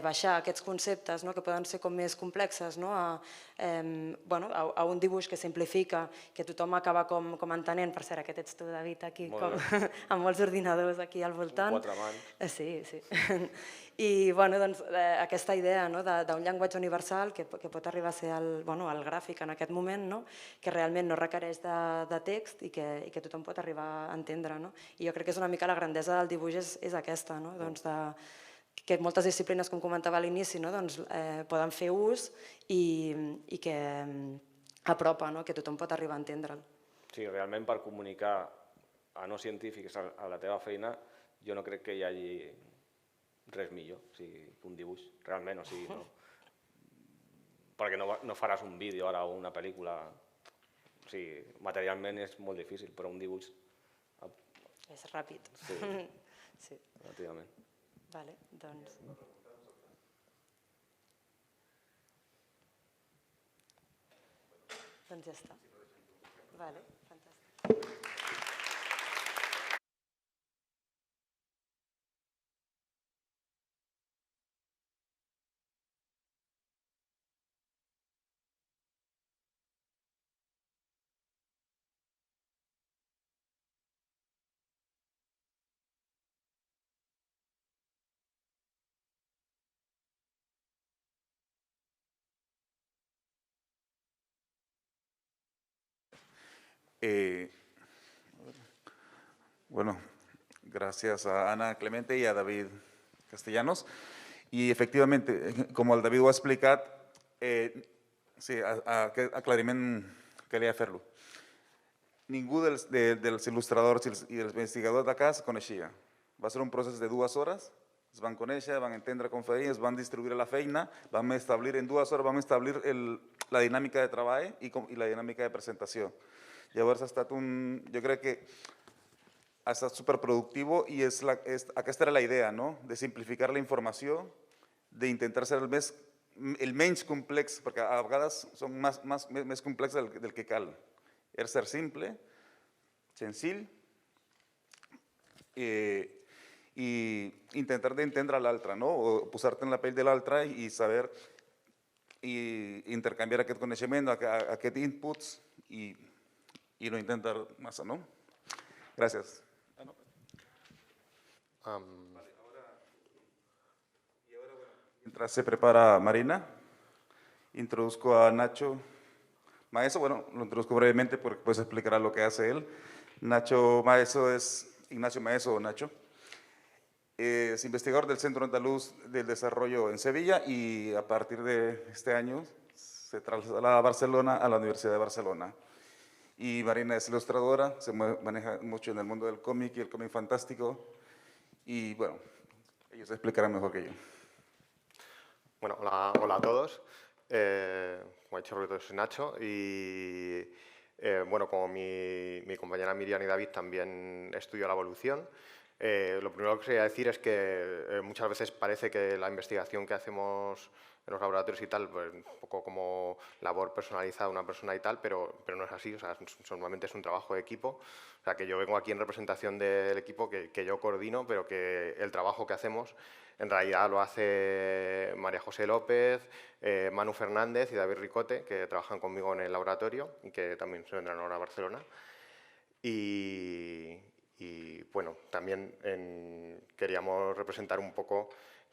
D: baixar aquests conceptes que poden ser com més complexes a un dibuix que simplifica, que tothom acaba com entenent. Per cert, aquest ets tu, David, aquí amb molts ordinadors aquí al voltant.
E: Quatre mans.
D: Sí. I aquesta idea d'un llenguatge universal que pot arribar a ser el gràfic en aquest moment, que realment no requereix de text i que tothom pot arribar a entendre. I jo crec que és una mica la grandesa del dibuix és aquesta, que moltes disciplines, com comentava a l'inici, poden fer ús i que apropa, que tothom pot arribar a entendre'l.
E: Sí, realment per comunicar a no científics a la teva feina, jo no crec que hi hagi res millor que un dibuix, realment. O sigui, no, perquè no faràs un vídeo ara o una pel·lícula. O sigui, materialment és molt difícil, però un dibuix...
D: És ràpid.
E: Sí,
D: Sí.
E: relativament.
D: Vale, doncs... Doncs ja està. Vale, fantàstic.
A: Bueno, gracias a Ana Clemente y a David Castellanos. I efectivament, com el David ho ha explicat, sí, aclariment calia fer-lo. Ningú dels il·lustradors i dels investigadors de cas coneixia. Va ser un procés de 2 hores, es van conèixer, van entendre com feien, es van distribuir la feina, vam establir en 2 hores, vam establir la dinàmica de treball i la dinàmica de presentació. Llavors ha estat jo crec que ha estat superproductiu i aquesta era la idea, no? De simplificar la informació, d'intentar ser el menys complex, perquè a vegades som més complex del que cal. És ser simple, senzill, i intentar d'entendre l'altre, no? O posar-te en la pell de l'altre i saber i intercanviar aquest coneixement, aquests inputs i no intentar massa, no? Gràcies. Mientras se prepara Marina, introduzco a Nacho Maeso. Bueno, lo introduzco brevemente porque pues explicará lo que hace él. Nacho Maeso es Ignacio Maeso o Nacho. Es investigador del Centro Andaluz del Desarrollo en Sevilla y a partir de este año se traslada a Barcelona, a la Universidad de Barcelona. Y Marina es ilustradora, se maneja mucho en el mundo del cómic y el cómic fantástico. Y bueno, ellos explicarán mejor que yo.
F: Bueno, hola a todos. Como ha dicho Roberto, soy Nacho y bueno, como mi compañera Miriam y David también estudio la evolución. Lo primero que quería decir es que muchas veces parece que la investigación que hacemos en los laboratorios y tal, pues un poco como labor personalizada de una persona y tal, pero no es así. O sea, normalmente es un trabajo de equipo. O sea, que yo vengo aquí en representación del equipo que yo coordino, pero que el trabajo que hacemos en realidad lo hace María José López, Manu Fernández y David Ricote, que trabajan conmigo en el laboratorio y que también se vendrán ahora a Barcelona. Y bueno, también queríamos representar un poco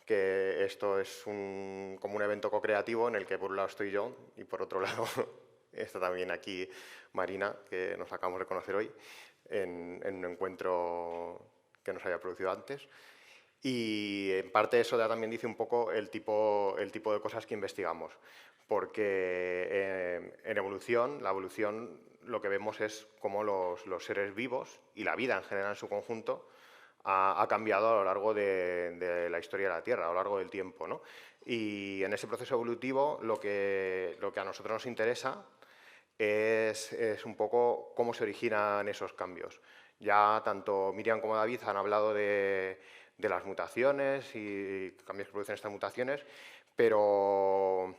F: que esto es como un evento co-creativo en el que por un lado estoy yo y por otro lado está también aquí Marina, que nos acabamos de conocer hoy en un encuentro que nos había producido antes. Y en parte eso ya también dice un poco el tipo de cosas que investigamos, porque en evolución, la evolución lo que vemos es cómo los seres vivos y la vida en general en su conjunto ha cambiado a lo largo de la historia de la Tierra, a lo largo del tiempo, ¿no? Y en ese proceso evolutivo lo que a nosotros nos interesa es un poco cómo se originan esos cambios. Ya tanto Miriam como David han hablado de las mutaciones y cambios que producen estas mutaciones, pero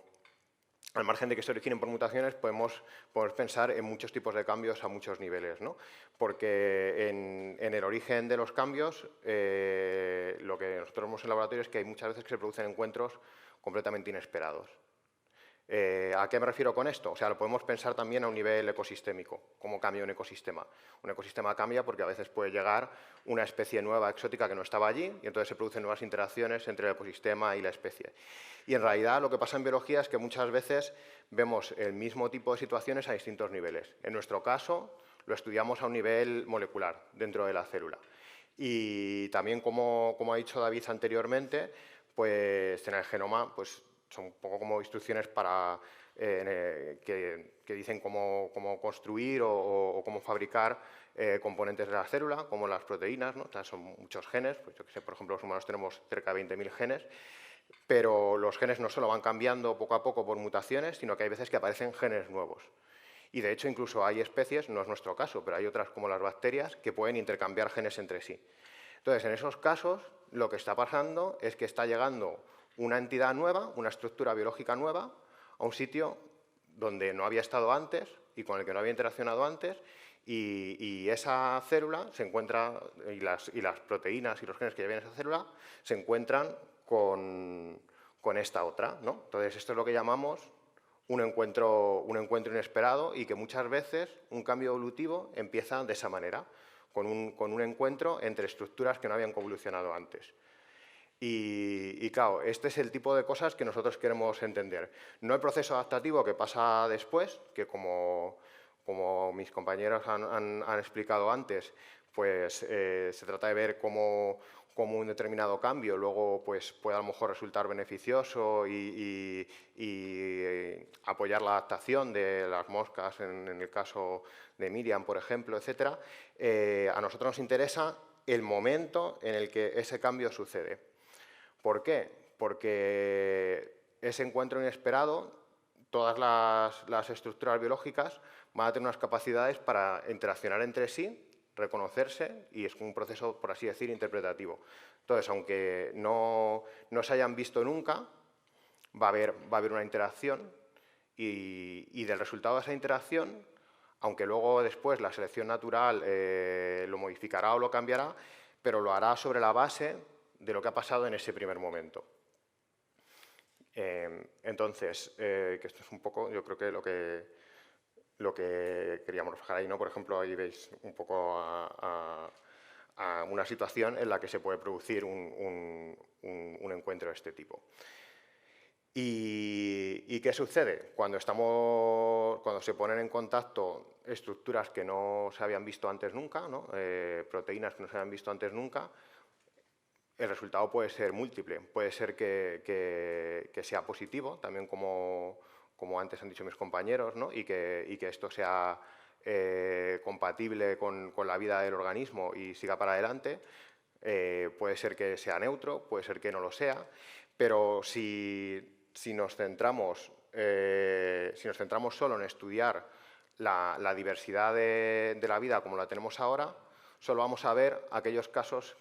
F: al margen de que se originen por mutaciones, podemos pensar en muchos tipos de cambios a muchos niveles, ¿no? Porque en el origen de los cambios, lo que nosotros vemos en el laboratorio es que hay muchas veces que se producen encuentros completamente inesperados. ¿A qué me refiero con esto? O sea, lo podemos pensar también a un nivel ecosistémico, cómo cambia un ecosistema. Un ecosistema cambia porque a veces puede llegar una especie nueva, exótica, que no estaba allí, y entonces se producen nuevas interacciones entre el ecosistema y la especie. Y en realidad lo que pasa en biología es que muchas veces vemos el mismo tipo de situaciones a distintos niveles. En nuestro caso, lo estudiamos a un nivel molecular, dentro de la célula. Y también, como ha dicho David anteriormente, pues en el genoma, pues son un poco como instrucciones para que dicen cómo construir o cómo fabricar componentes de la célula, como las proteínas, ¿no? O sea, son muchos genes, pues yo que sé, por ejemplo, los humanos tenemos cerca de 20.000 genes, pero los genes no solo van cambiando poco a poco por mutaciones, sino que hay veces que aparecen genes nuevos. Y de hecho incluso hay especies, no es nuestro caso, pero hay otras como las bacterias que pueden intercambiar genes entre sí. Entonces, en esos casos, lo que está pasando es que está llegando una entidad nueva, una estructura biológica nueva, a un sitio donde no había estado antes y con el que no había interaccionado antes, y esa célula se encuentra, y las proteínas y los genes que llevan esa célula se encuentran con esta otra, ¿no? Entonces, esto es lo que llamamos un encuentro inesperado, y que muchas veces un cambio evolutivo empieza de esa manera, con un encuentro entre estructuras que no habían evolucionado antes. Y claro, este es el tipo de cosas que nosotros queremos entender. No el proceso adaptativo que pasa después, que como mis compañeros han explicado antes, pues se trata de ver cómo un determinado cambio luego pues, puede a lo mejor resultar beneficioso y apoyar la adaptación de las moscas, en el caso de Miriam, por ejemplo, etc. A nosotros nos interesa el momento en el que ese cambio sucede. ¿Por qué? Porque ese encuentro inesperado, todas las estructuras biológicas van a tener unas capacidades para interaccionar entre sí, reconocerse, y es un proceso, por así decir, interpretativo. Entonces, aunque no se hayan visto nunca, va a haber una interacción, y del resultado de esa interacción, aunque luego después la selección natural lo modificará o lo cambiará, pero lo hará sobre la base de lo que ha pasado en ese primer momento. Entonces, que esto es un poco, yo creo que lo que queríamos reflejar ahí, ¿no? Por ejemplo, ahí veis un poco a una situación en la que se puede producir un encuentro de este tipo. ¿Y qué sucede? Cuando se ponen en contacto estructuras que no se habían visto antes nunca, ¿no? Proteínas que no se habían visto antes nunca, el resultado puede ser múltiple. Puede ser que sea positivo, también como antes han dicho mis compañeros, ¿no? y que esto sea compatible con la vida del organismo y siga para adelante. Puede ser que sea neutro, puede ser que no lo sea, pero si nos centramos solo en estudiar la diversidad de la vida como la tenemos ahora, solo vamos a ver aquellos casos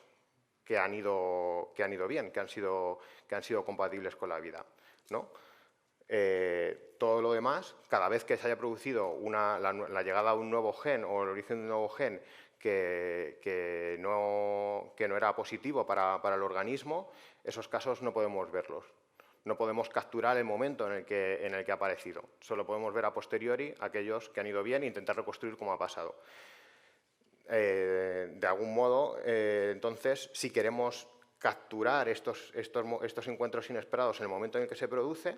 F: que han ido bien, que han sido compatibles con la vida, ¿no? Todo lo demás, cada vez que se haya producido la llegada a un nuevo gen o el origen de un nuevo gen que no era positivo para el organismo, esos casos no podemos verlos. No podemos capturar el momento en el que ha aparecido. Solo podemos ver a posteriori aquellos que han ido bien e intentar reconstruir cómo ha pasado. De algún modo, entonces, si queremos capturar estos encuentros inesperados en el momento en el que se produce,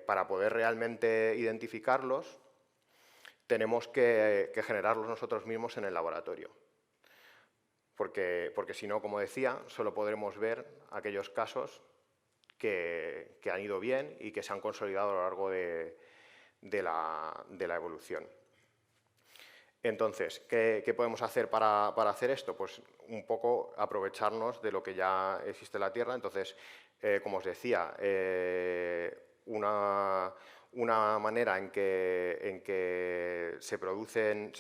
F: para poder realmente identificarlos, tenemos que generarlos nosotros mismos en el laboratorio. Porque si no, como decía, solo podremos ver aquellos casos que han ido bien y que se han consolidado a lo largo de la evolución. Entonces, ¿qué podemos hacer para hacer esto? Pues un poco aprovecharnos de lo que ya existe en la Tierra. Entonces, como os decía, una manera en que se producen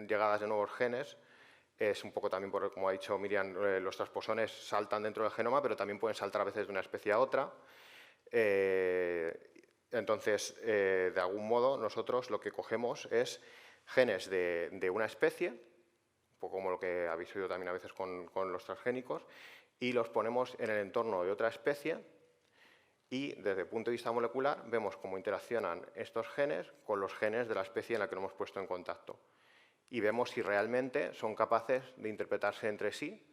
F: llegadas de nuevos genes es un poco también, como ha dicho Miriam, los transposones saltan dentro del genoma, pero también pueden saltar a veces de una especie a otra. Entonces, de algún modo, nosotros lo que cogemos es genes de una especie, un poco como lo que habéis oído también a veces con los transgénicos, y los ponemos en el entorno de otra especie, y desde el punto de vista molecular vemos cómo interaccionan estos genes con los genes de la especie en la que lo hemos puesto en contacto. Y vemos si realmente son capaces de interpretarse entre sí.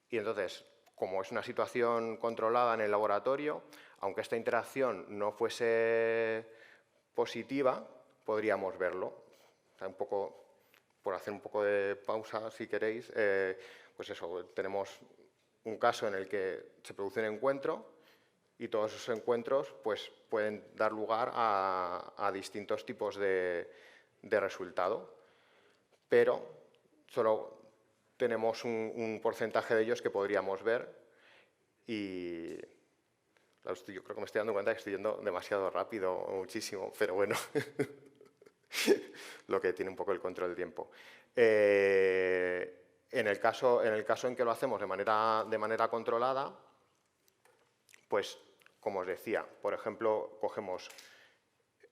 F: Y entonces, como es una situación controlada en el laboratorio, aunque esta interacción no fuese positiva, podríamos verlo. Un poco, por hacer un poco de pausa, si queréis, pues eso, tenemos un caso en el que se produce un encuentro Y todos esos encuentros pues, pueden dar lugar a distintos tipos de resultado, pero solo tenemos un porcentaje de ellos que podríamos ver y yo creo que me estoy dando cuenta que estoy yendo demasiado rápido, muchísimo, pero bueno, lo que tiene un poco el control del tiempo. En el caso en que lo hacemos de manera controlada, pues, como os decía, por ejemplo, cogemos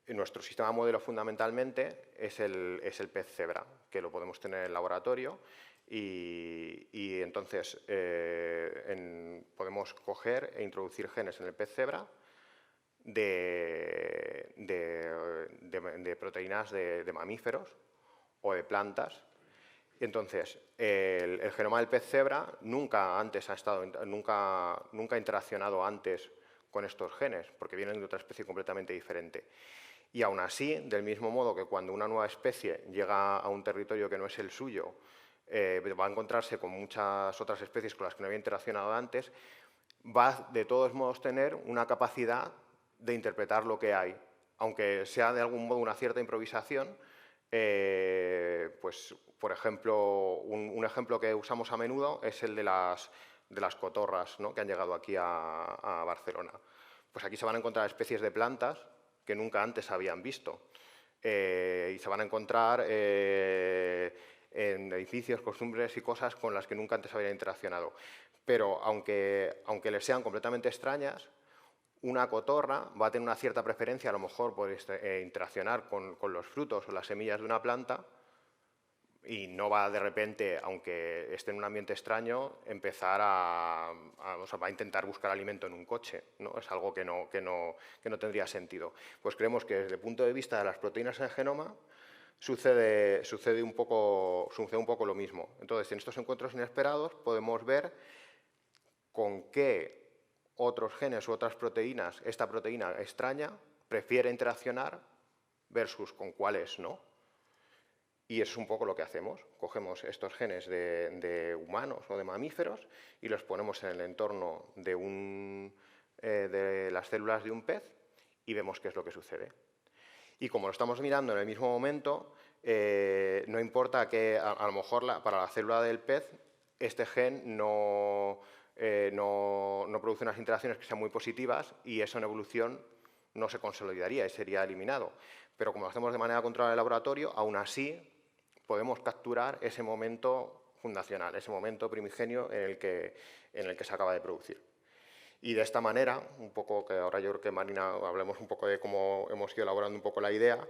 F: nuestro sistema modelo fundamentalmente es el pez cebra, que lo podemos tener en el laboratorio y entonces podemos coger e introducir genes en el pez cebra de proteínas de mamíferos o de plantas. Entonces, el genoma del pez cebra nunca ha interaccionado antes con estos genes, porque vienen de otra especie completamente diferente. Y aún así, del mismo modo que cuando una nueva especie llega a un territorio que no es el suyo, va a encontrarse con muchas otras especies con las que no había interaccionado antes, va de todos modos tener una capacidad de interpretar lo que hay, aunque sea de algún modo una cierta improvisación. Pues, por ejemplo, un ejemplo que usamos a menudo es el de las cotorras, ¿no?, que han llegado aquí a Barcelona. Pues aquí se van a encontrar especies de plantas que nunca antes habían visto y se van a encontrar en edificios, costumbres y cosas con las que nunca antes habían interaccionado. Pero aunque les sean completamente extrañas, una cotorra va a tener una cierta preferencia, a lo mejor, por interaccionar con los frutos o las semillas de una planta y no va de repente, aunque esté en un ambiente extraño, empezar o sea, va a intentar buscar alimento en un coche, ¿no? Es algo que no tendría sentido. Pues creemos que desde el punto de vista de las proteínas en el genoma sucede un poco lo mismo. Entonces, en estos encuentros inesperados podemos ver con qué otros genes u otras proteínas esta proteína extraña prefiere interaccionar versus con cuáles no. Y eso es un poco lo que hacemos. Cogemos estos genes de humanos o de mamíferos y los ponemos en el entorno de las células de un pez y vemos qué es lo que sucede. Y como lo estamos mirando en el mismo momento, no importa que a lo mejor para la célula del pez este gen no produce unas interacciones que sean muy positivas y eso en evolución no se consolidaría y sería eliminado. Pero como lo hacemos de manera controlada en el laboratorio, aún así podemos capturar ese momento fundacional, ese momento primigenio en el que se acaba de producir. Y de esta manera, un poco que ahora yo creo que Marina hablemos un poco de cómo hemos ido elaborando un poco la idea,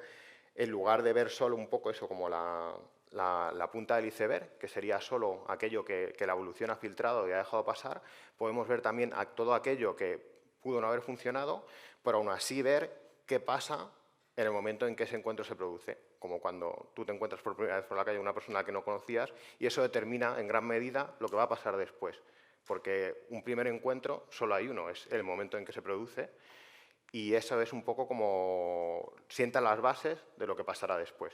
F: en lugar de ver solo un poco eso como la punta del iceberg, que sería solo aquello que la evolución ha filtrado y ha dejado pasar, podemos ver también todo aquello que pudo no haber funcionado, pero aún así ver qué pasa en el momento en que ese encuentro se produce, como cuando tú te encuentras por primera vez por la calle con una persona que no conocías y eso determina en gran medida lo que va a pasar después, porque un primer encuentro solo hay uno, es el momento en que se produce y eso es un poco como sienta las bases de lo que pasará después.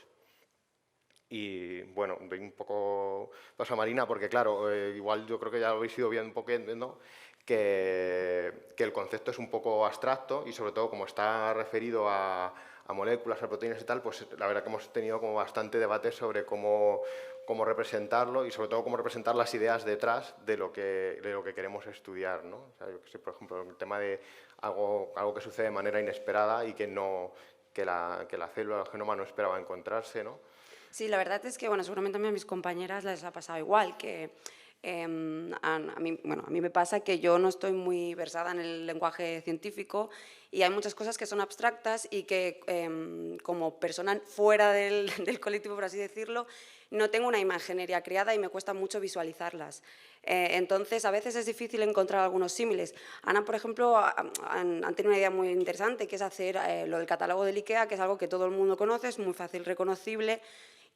F: Y bueno, doy un poco paso a Marina porque claro, igual yo creo que ya lo habéis ido viendo un poco, ¿no?, que el concepto es un poco abstracto y sobre todo como está referido a moléculas, a proteínas y tal, pues la verdad que hemos tenido como bastante debate sobre cómo representarlo y sobre todo cómo representar las ideas detrás de lo que queremos estudiar, ¿no? O sea, yo que sé, por ejemplo, el tema de algo que sucede de manera inesperada y que la célula o el genoma no esperaba encontrarse, ¿no?
D: Sí, la verdad es que, bueno, seguramente a mis compañeras les ha pasado igual, que a mí me pasa que yo no estoy muy versada en el lenguaje científico y hay muchas cosas que son abstractas y que como persona fuera del colectivo, por así decirlo, no tengo una imaginería creada y me cuesta mucho visualizarlas. Entonces, a veces es difícil encontrar algunos símiles. Ana, por ejemplo, han tenido una idea muy interesante, que es hacer lo del catálogo del IKEA, que es algo que todo el mundo conoce, es muy fácil reconocible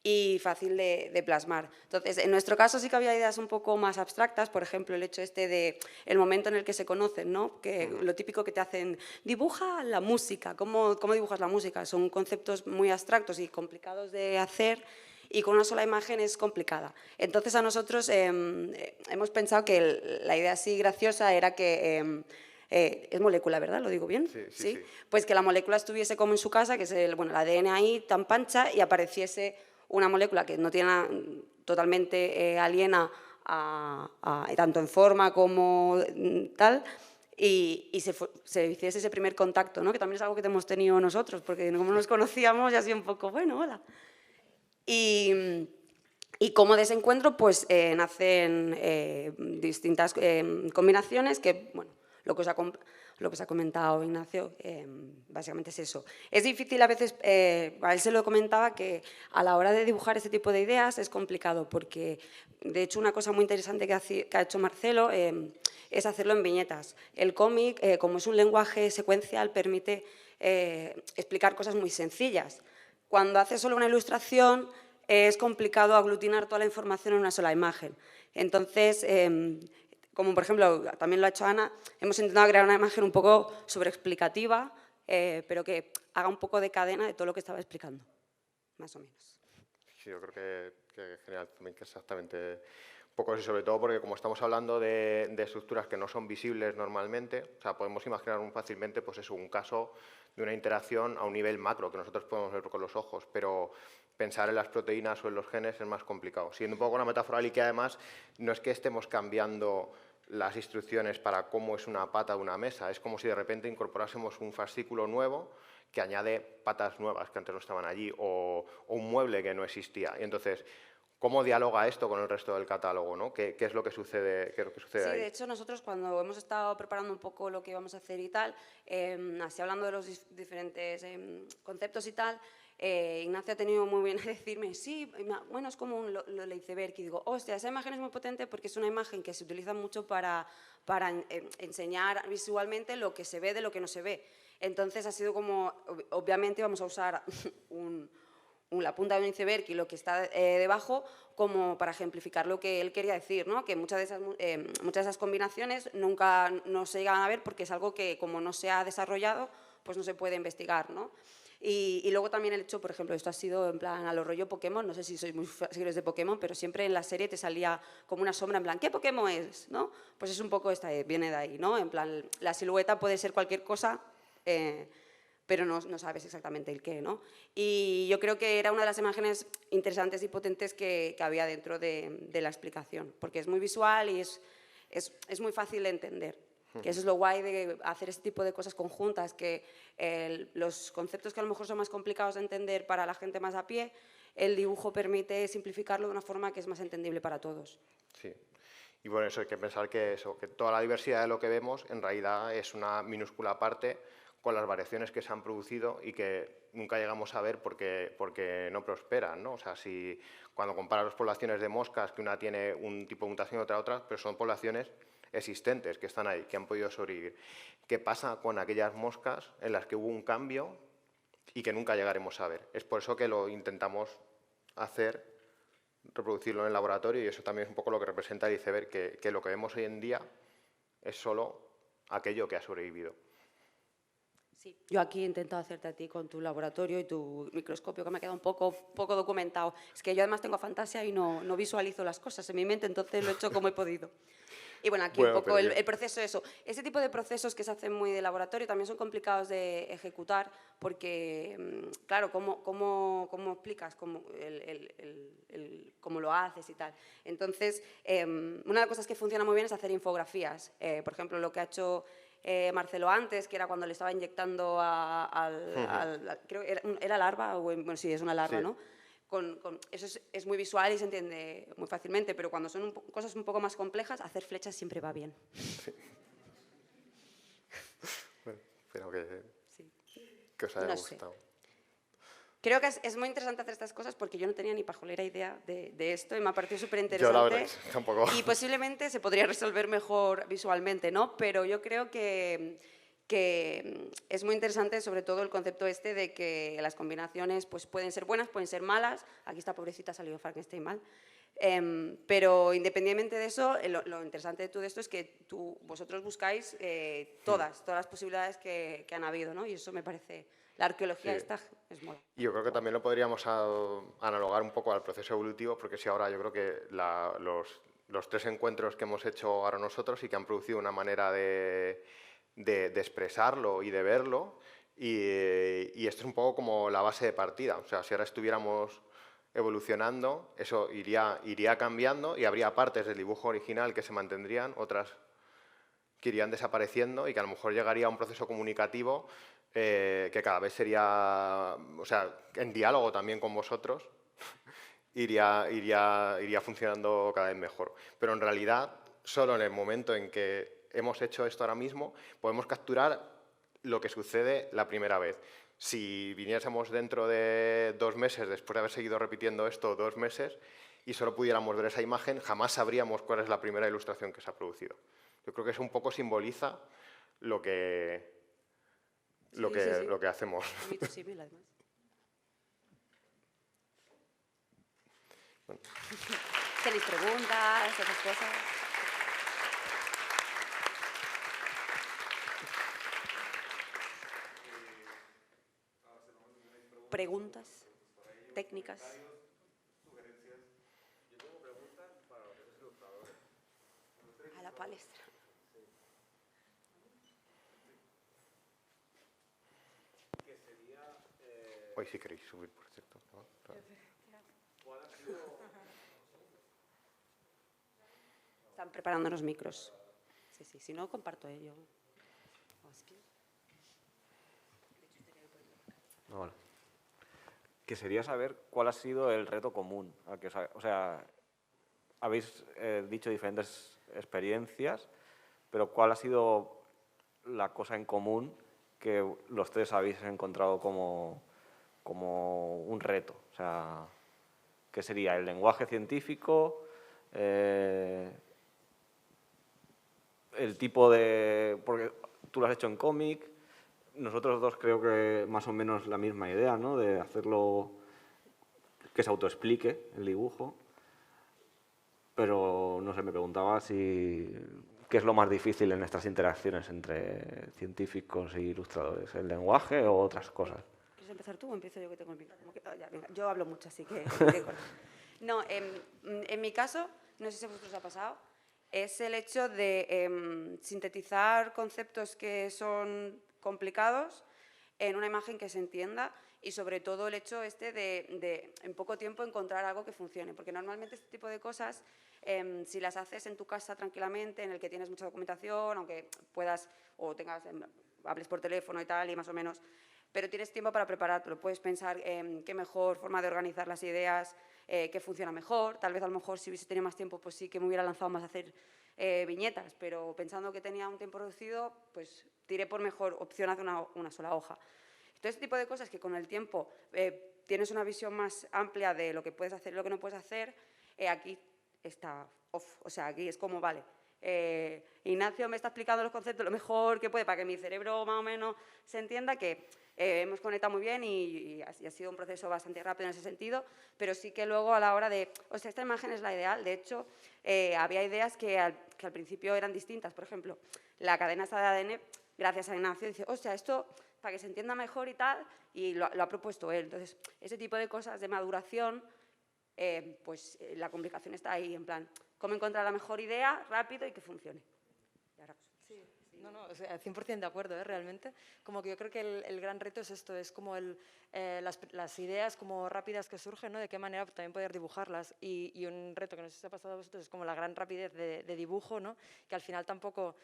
D: y fácil de plasmar. Entonces, en nuestro caso sí que había ideas un poco más abstractas, por ejemplo, el hecho de el momento en el que se conocen, ¿no? Que lo típico que te hacen, dibuja la música, ¿cómo dibujas la música? Son conceptos muy abstractos y complicados de hacer y con una sola imagen es complicada. Entonces, a nosotros hemos pensado que la idea así graciosa era que es molécula, ¿verdad? ¿Lo digo bien?
F: Sí.
D: Pues que la molécula estuviese como en su casa, que es el ADN ahí tan pancha, y apareciese una molécula que no tiene totalmente aliena tanto en forma como tal, y se hiciese ese primer contacto, ¿no? Que también es algo que hemos tenido nosotros, porque como nos conocíamos, ya así un poco, bueno, hola. Y como de ese encuentro pues nacen distintas combinaciones que, bueno, lo que os ha comentado Ignacio, básicamente es eso. Es difícil a veces, a él se lo comentaba, que a la hora de dibujar este tipo de ideas es complicado, porque de hecho una cosa muy interesante que ha hecho Marcelo es hacerlo en viñetas. El cómic, como es un lenguaje secuencial, permite explicar cosas muy sencillas. Cuando haces solo una ilustración es complicado aglutinar toda la información en una sola imagen. Entonces, como por ejemplo también lo ha hecho Ana, hemos intentado crear una imagen un poco sobreexplicativa, pero que haga un poco de cadena de todo lo que estaba explicando, más o menos.
F: Sí, yo creo que genial también, que exactamente un poco eso, sobre todo porque como estamos hablando de estructuras que no son visibles normalmente, o sea, podemos imaginar fácilmente pues eso, un caso de una interacción a un nivel macro que nosotros podemos ver con los ojos, pero pensar en las proteínas o en los genes es más complicado. Siendo un poco una metáfora, y que además no es que estemos cambiando las instrucciones para cómo es una pata de una mesa, es como si de repente incorporásemos un fascículo nuevo que añade patas nuevas que antes no estaban allí, o un mueble que no existía. Y entonces, ¿cómo dialoga esto con el resto del catálogo, ¿no? ¿Qué es lo que sucede,
D: Sí,
F: ahí?
D: de hecho, nosotros cuando hemos estado preparando un poco lo que íbamos a hacer y tal, así hablando de los diferentes conceptos y tal, Ignacio ha tenido muy bien a decirme, sí, bueno, es como lo iceberg, y digo, hostia, esa imagen es muy potente porque es una imagen que se utiliza mucho para enseñar visualmente lo que se ve de lo que no se ve. Entonces ha sido como, obviamente vamos a usar la punta de un iceberg y lo que está debajo como para ejemplificar lo que él quería decir, ¿no? Que muchas de esas combinaciones nunca no se llegan a ver porque es algo que como no se ha desarrollado, pues no se puede investigar, ¿no? Y luego también el hecho, por ejemplo, esto ha sido en plan a lo rollo Pokémon, no sé si sois muy seguidores de Pokémon, pero siempre en la serie te salía como una sombra en plan, ¿qué Pokémon es? ¿No? Pues es un poco viene de ahí, ¿no? En plan, la silueta puede ser cualquier cosa, pero no sabes exactamente el qué, ¿no? Y yo creo que era una de las imágenes interesantes y potentes que había dentro de la explicación, porque es muy visual y es muy fácil de entender. Que eso es lo guay de hacer este tipo de cosas conjuntas, que los conceptos que a lo mejor son más complicados de entender para la gente más a pie, el dibujo permite simplificarlo de una forma que es más entendible para todos.
F: Sí. Y bueno, eso hay que pensar que toda la diversidad de lo que vemos en realidad es una minúscula parte con las variaciones que se han producido y que nunca llegamos a ver porque no prosperan, ¿no? O sea, si cuando comparas las poblaciones de moscas, que una tiene un tipo de mutación y otra, pero son poblaciones existentes, que están ahí, que han podido sobrevivir. ¿Qué pasa con aquellas moscas en las que hubo un cambio y que nunca llegaremos a ver? Es por eso que lo intentamos hacer, reproducirlo en el laboratorio, y eso también es un poco lo que representa el iceberg, que lo que vemos hoy en día es solo aquello que ha sobrevivido.
D: Sí, yo aquí he intentado hacerte a ti con tu laboratorio y tu microscopio, que me ha quedado un poco documentado. Es que yo además tengo fantasía y no visualizo las cosas en mi mente, entonces lo he hecho como he podido. Y bueno, aquí un poco el proceso, eso. Ese tipo de procesos que se hacen muy de laboratorio también son complicados de ejecutar porque, claro, ¿cómo explicas cómo lo haces y tal? Entonces, una de las cosas que funciona muy bien es hacer infografías. Por ejemplo, lo que ha hecho Marcelo antes, que era cuando le estaba inyectando creo que era larva, bueno, sí, es una larva, sí, ¿no? Eso es muy visual y se entiende muy fácilmente, pero cuando son cosas un poco más complejas, hacer flechas siempre va bien.
F: Sí. Bueno, espero que os haya gustado.
D: Sé. Creo que es muy interesante hacer estas cosas porque yo no tenía ni pajolera idea de esto y me ha parecido súper interesante.
F: Yo la verdad tampoco.
D: Y posiblemente se podría resolver mejor visualmente, ¿no? Pero yo creo que es muy interesante sobre todo el concepto de que las combinaciones pues, pueden ser buenas, pueden ser malas. Aquí esta pobrecita ha salido Frankenstein mal. Pero independientemente de eso, lo interesante de todo esto es que vosotros buscáis todas las posibilidades que han habido, ¿no? Y eso me parece, la arqueología sí. Esta es mola.
F: Y yo creo que también lo podríamos analogar un poco al proceso evolutivo, porque si ahora yo creo que los 3 encuentros que hemos hecho ahora nosotros y que han producido una manera de de expresarlo y de verlo, y esto es un poco como la base de partida. O sea, si ahora estuviéramos evolucionando, eso iría cambiando y habría partes del dibujo original que se mantendrían, otras que irían desapareciendo y que a lo mejor llegaría a un proceso comunicativo que cada vez sería, o sea, en diálogo también con vosotros, iría funcionando cada vez mejor. Pero en realidad, solo en el momento en que hemos hecho esto ahora mismo, podemos capturar lo que sucede la primera vez. Si viniésemos dentro de 2 meses, después de haber seguido repitiendo esto 2 meses, y solo pudiéramos ver esa imagen, jamás sabríamos cuál es la primera ilustración que se ha producido. Yo creo que eso un poco simboliza lo que hacemos.
G: Bueno. ¿Tenéis preguntas, esas cosas? Preguntas técnicas. A la palestra.
F: Hoy sí queréis subir, por cierto. ¿No?
G: Están preparando los micros. Sí, si no, comparto ello.
E: Hola. Que sería saber cuál ha sido el reto común. O sea, habéis dicho diferentes experiencias, pero ¿cuál ha sido la cosa en común que los tres habéis encontrado como un reto? O sea, ¿qué sería? ¿El lenguaje científico? El tipo de... Porque tú lo has hecho en cómic, nosotros dos creo que más o menos la misma idea, ¿no? De hacerlo que se autoexplique el dibujo. Pero, no sé, me preguntaba qué es lo más difícil en estas interacciones entre científicos e ilustradores, ¿el lenguaje o otras cosas?
G: ¿Quieres empezar tú o empiezo yo que tengo el micro? Ya, venga, yo hablo mucho, así que... No, en mi caso, no sé si a vosotros os ha pasado, es el hecho de sintetizar conceptos que son complicados en una imagen que se entienda y sobre todo el hecho de en poco tiempo encontrar algo que funcione, porque normalmente este tipo de cosas, si las haces en tu casa tranquilamente, en el que tienes mucha documentación, aunque puedas o hables por teléfono y tal, y más o menos, pero tienes tiempo para preparártelo, puedes pensar qué mejor forma de organizar las ideas, qué funciona mejor, tal vez a lo mejor si hubiese tenido más tiempo pues sí que me hubiera lanzado más a hacer viñetas, pero pensando que tenía un tiempo reducido, pues tiré por mejor opción hacer una sola hoja. Todo este tipo de cosas que con el tiempo tienes una visión más amplia de lo que puedes hacer y lo que no puedes hacer, aquí está off, o sea, aquí es como, vale, Ignacio me está explicando los conceptos lo mejor que puede para que mi cerebro más o menos se entienda, que hemos conectado muy bien y ha sido un proceso bastante rápido en ese sentido, pero sí que luego a la hora de, o sea, esta imagen es la ideal, de hecho, había ideas que al principio eran distintas, por ejemplo, la cadena esta de ADN, gracias a Ignacio, dice, o sea, esto para que se entienda mejor y tal, y lo ha propuesto él. Entonces, ese tipo de cosas de maduración, pues la complicación está ahí, en plan, cómo encontrar la mejor idea rápido y que funcione. Y ahora,
D: sí. No, o sea, 100% de acuerdo, realmente. Como que yo creo que el gran reto es esto, es como las ideas como rápidas que surgen, ¿no? De qué manera también poder dibujarlas. Y un reto que no sé si os ha pasado a vosotros es como la gran rapidez de dibujo, ¿no? Que al final tampoco,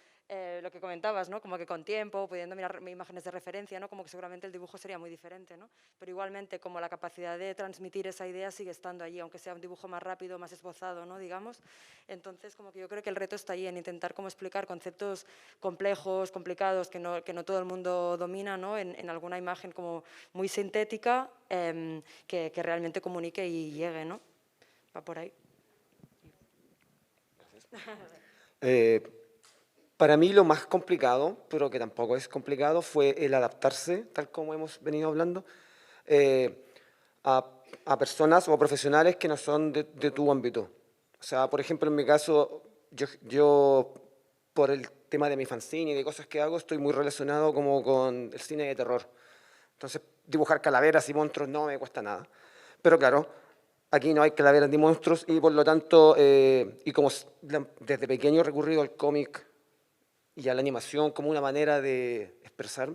D: lo que comentabas, ¿no? Como que con tiempo, pudiendo mirar imágenes de referencia, ¿no? Como que seguramente el dibujo sería muy diferente, ¿no? Pero igualmente, como la capacidad de transmitir esa idea sigue estando allí, aunque sea un dibujo más rápido, más esbozado, ¿no? Digamos. Entonces, como que yo creo que el reto está ahí en intentar como explicar conceptos complejos, complicados, que no todo el mundo domina, ¿no? En alguna imagen como muy sintética, que realmente comunique y llegue, ¿no? Va por ahí.
C: Para mí lo más complicado, pero que tampoco es complicado, fue el adaptarse, tal como hemos venido hablando, a personas o profesionales que no son de tu ámbito. O sea, por ejemplo, en mi caso, yo por el tema de mi fanzine y de cosas que hago, estoy muy relacionado como con el cine de terror. Entonces, dibujar calaveras y monstruos no me cuesta nada. Pero claro, aquí no hay calaveras ni monstruos y por lo tanto, y como desde pequeño he recurrido al cómic y a la animación como una manera de expresar,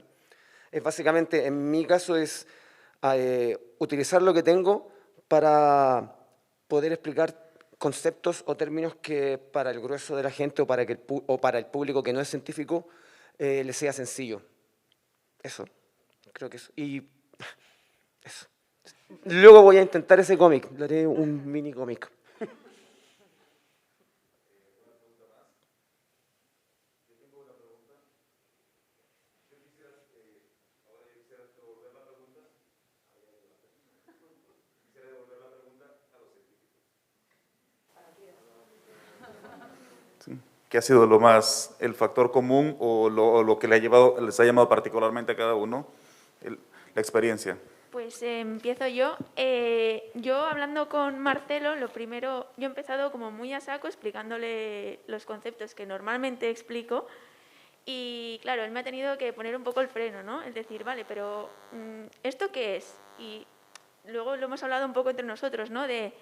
C: es básicamente, en mi caso, es utilizar lo que tengo para poder explicar conceptos o términos que para el grueso de la gente o para el público que no es científico le sea sencillo. Eso, creo que eso. Y eso. Luego voy a intentar ese cómic, le haré un mini cómic.
A: ¿Qué ha sido lo más, el factor común o lo que les ha llamado particularmente a cada uno la experiencia?
B: Pues empiezo yo. Yo hablando con Marcelo, lo primero, yo he empezado como muy a saco explicándole los conceptos que normalmente explico y claro, él me ha tenido que poner un poco el freno, ¿no? Es decir, vale, pero ¿esto qué es? Y luego lo hemos hablado un poco entre nosotros, ¿no? De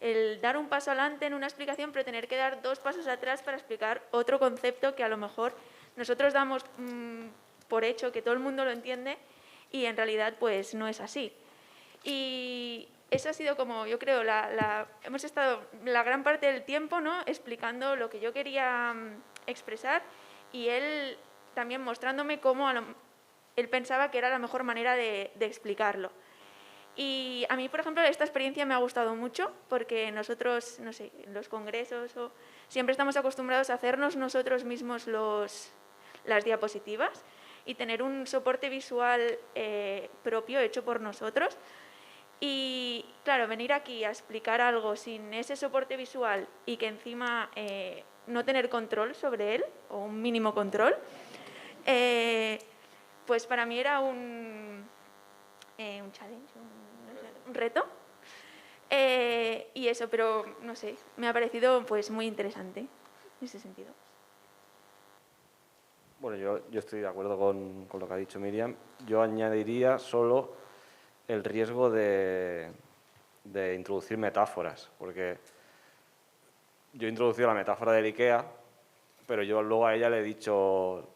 B: el dar un paso adelante en una explicación, pero tener que dar 2 pasos atrás para explicar otro concepto que a lo mejor nosotros damos por hecho que todo el mundo lo entiende y en realidad pues no es así. Y eso ha sido como, yo creo, hemos estado la gran parte del tiempo, ¿no?, explicando lo que yo quería expresar y él también mostrándome cómo él pensaba que era la mejor manera de explicarlo. Y a mí, por ejemplo, esta experiencia me ha gustado mucho porque nosotros, no sé, en los congresos siempre estamos acostumbrados a hacernos nosotros mismos las diapositivas y tener un soporte visual propio hecho por nosotros. Y claro, venir aquí a explicar algo sin ese soporte visual y que encima no tener control sobre él, o un mínimo control, pues para mí era un challenge, un reto. Y eso, pero no sé, me ha parecido pues muy interesante en ese sentido.
E: Bueno, yo estoy de acuerdo con lo que ha dicho Miriam. Yo añadiría solo el riesgo de introducir metáforas, porque yo he introducido la metáfora del IKEA, pero yo luego a ella le he dicho,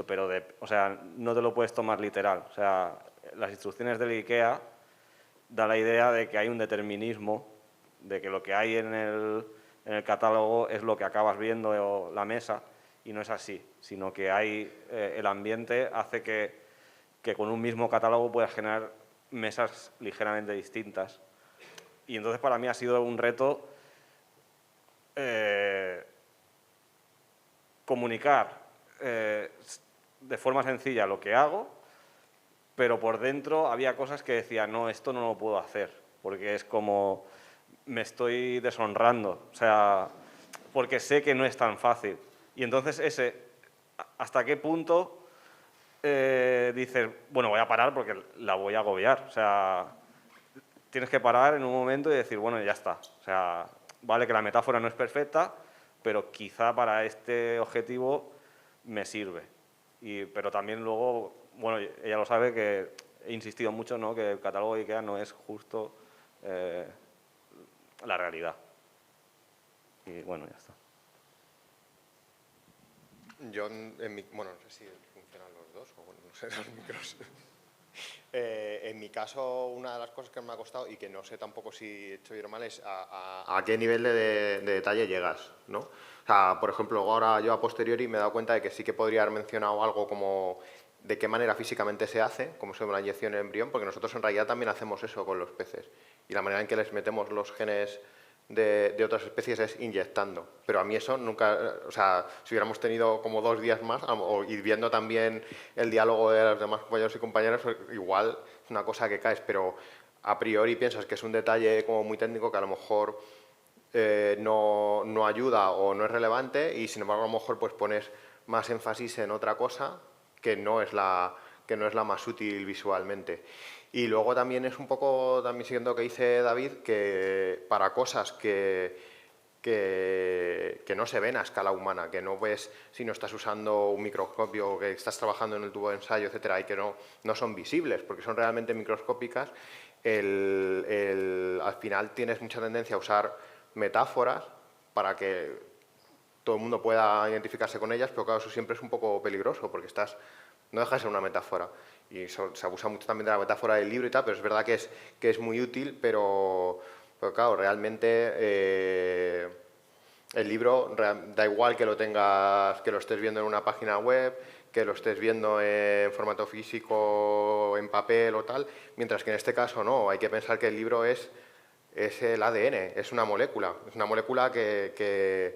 E: pero o sea, no te lo puedes tomar literal. O sea, las instrucciones del IKEA da la idea de que hay un determinismo, de que lo que hay en el catálogo es lo que acabas viendo en la mesa, y no es así, sino que el ambiente hace que con un mismo catálogo puedas generar mesas ligeramente distintas. Y entonces para mí ha sido un reto comunicar de forma sencilla lo que hago, pero por dentro había cosas que decía, no, esto no lo puedo hacer, porque es como me estoy deshonrando, o sea, porque sé que no es tan fácil. Y entonces ¿hasta qué punto dices, bueno, voy a parar porque la voy a agobiar? O sea, tienes que parar en un momento y decir, bueno, ya está. O sea, vale que la metáfora no es perfecta, pero quizá para este objetivo me sirve. Pero también luego, bueno, ella lo sabe que he insistido mucho, ¿no?, que el catálogo de IKEA no es justo la realidad. Y bueno, ya está.
F: Yo, bueno, no sé si funcionan los dos o bueno, no sé, los micros. En mi caso, una de las cosas que me ha costado y que no sé tampoco si he hecho bien o mal es a qué nivel de detalle llegas, ¿no? O sea, por ejemplo, ahora yo a posteriori me he dado cuenta de que sí que podría haber mencionado algo como de qué manera físicamente se hace, como se llama la inyección en embrión, porque nosotros en realidad también hacemos eso con los peces. Y la manera en que les metemos los genes de otras especies es inyectando. Pero a mí eso nunca, o sea, si hubiéramos tenido como 2 días más o ir viendo también el diálogo de los demás compañeros y compañeras, igual es una cosa que caes, pero a priori piensas que es un detalle como muy técnico que a lo mejor no ayuda o no es relevante y sin embargo a lo mejor pues pones más énfasis en otra cosa que no es la más útil visualmente. Y luego también es un poco, también siguiendo lo que dice David, que para cosas que no se ven a escala humana, que no ves si no estás usando un microscopio, que estás trabajando en el tubo de ensayo, etcétera, y que no son visibles, porque son realmente microscópicas, al final tienes mucha tendencia a usar metáforas para que todo el mundo pueda identificarse con ellas, pero claro, eso siempre es un poco peligroso, porque no deja de ser una metáfora. Y se abusa mucho también de la metáfora del libro y tal, pero es verdad que es muy útil, pero claro, realmente el libro da igual que lo estés viendo en una página web, que lo estés viendo en formato físico, en papel o tal, mientras que en este caso no, hay que pensar que el libro es el ADN, es una molécula que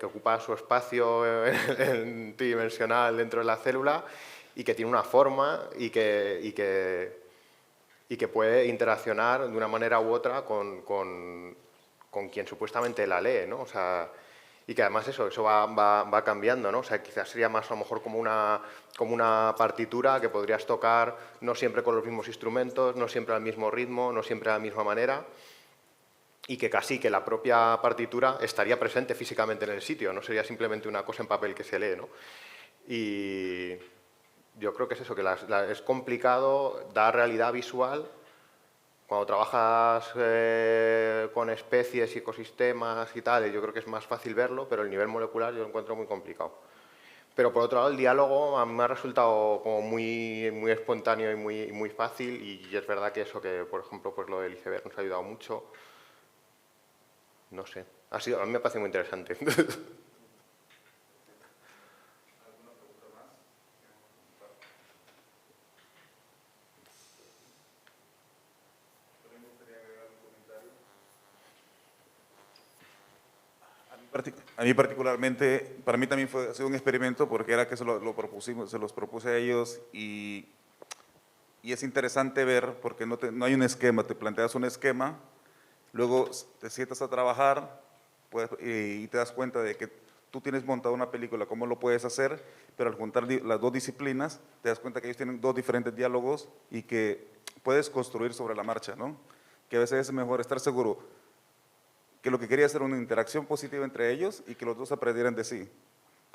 F: ocupa su espacio tridimensional dentro de la célula y que tiene una forma y que puede interaccionar de una manera u otra con quien supuestamente la lee, ¿no? O sea, y que además eso va cambiando, ¿no? O sea, quizás sería más a lo mejor como una partitura que podrías tocar no siempre con los mismos instrumentos, no siempre al mismo ritmo, no siempre de la misma manera, y que casi que la propia partitura estaría presente físicamente en el sitio, no sería simplemente una cosa en papel que se lee, ¿no? Y yo creo que es eso, que es complicado dar realidad visual. Cuando trabajas con especies y ecosistemas y tal, yo creo que es más fácil verlo, pero el nivel molecular yo lo encuentro muy complicado. Pero por otro lado, el diálogo a mí me ha resultado como muy, muy espontáneo y muy fácil, y es verdad que eso, que por ejemplo pues lo del iceberg nos ha ayudado mucho. No sé, a mí me parece muy interesante.
A: A mí particularmente, para mí también ha sido un experimento porque era que se los propuse a ellos y es interesante ver porque no hay un esquema, te planteas un esquema, luego te sientas a trabajar y te das cuenta de que tú tienes montado una película, cómo lo puedes hacer, pero al juntar las dos disciplinas te das cuenta que ellos tienen dos diferentes diálogos y que puedes construir sobre la marcha, ¿no? Que a veces es mejor estar seguro que lo que quería era una interacción positiva entre ellos y que los dos aprendieran de sí.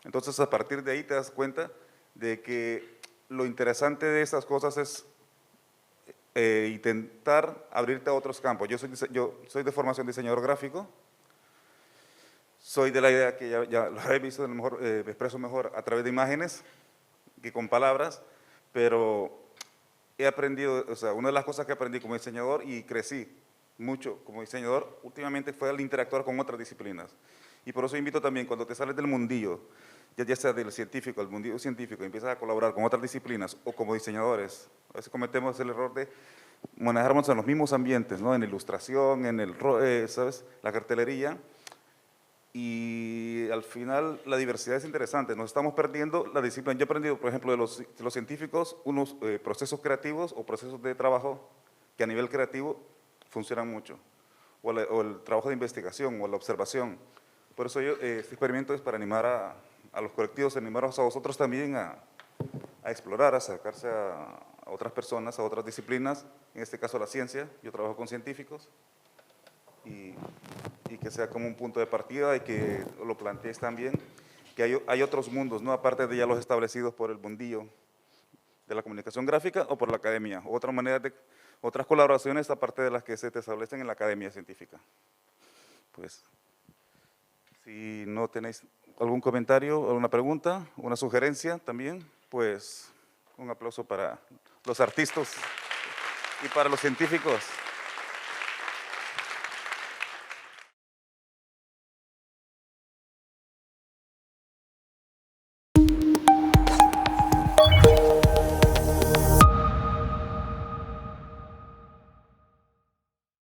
A: Entonces, a partir de ahí te das cuenta de que lo interesante de estas cosas es intentar abrirte a otros campos. Yo soy de formación diseñador gráfico, soy de la idea que ya lo he visto, me expreso mejor a través de imágenes que con palabras, pero he aprendido, o sea, una de las cosas que aprendí como diseñador y crecí mucho como diseñador últimamente fue el interactuar con otras disciplinas. Y por eso invito también, cuando te sales del mundillo, ya sea del científico, del mundillo científico, y empiezas a colaborar con otras disciplinas o como diseñadores, a veces cometemos el error de manejarnos en los mismos ambientes, ¿no? En ilustración, ¿sabes? La cartelería, y al final la diversidad es interesante, nos estamos perdiendo la disciplina. Yo he aprendido, por ejemplo, de los científicos, unos procesos creativos o procesos de trabajo que a nivel creativo funcionan mucho, o el trabajo de investigación o la observación. Por eso este experimento es para animar a los colectivos, animaros a vosotros también a explorar, a acercarse a otras personas, a otras disciplinas, en este caso la ciencia. Yo trabajo con científicos, y que sea como un punto de partida y que lo plantees también, que hay otros mundos, ¿no? Aparte de ya los establecidos por el mundillo de la comunicación gráfica o por la academia, otras colaboraciones aparte de las que se te establecen en la academia científica. Pues, si no tenéis algún comentario, alguna pregunta, una sugerencia también, pues un aplauso para los artistas y para los científicos.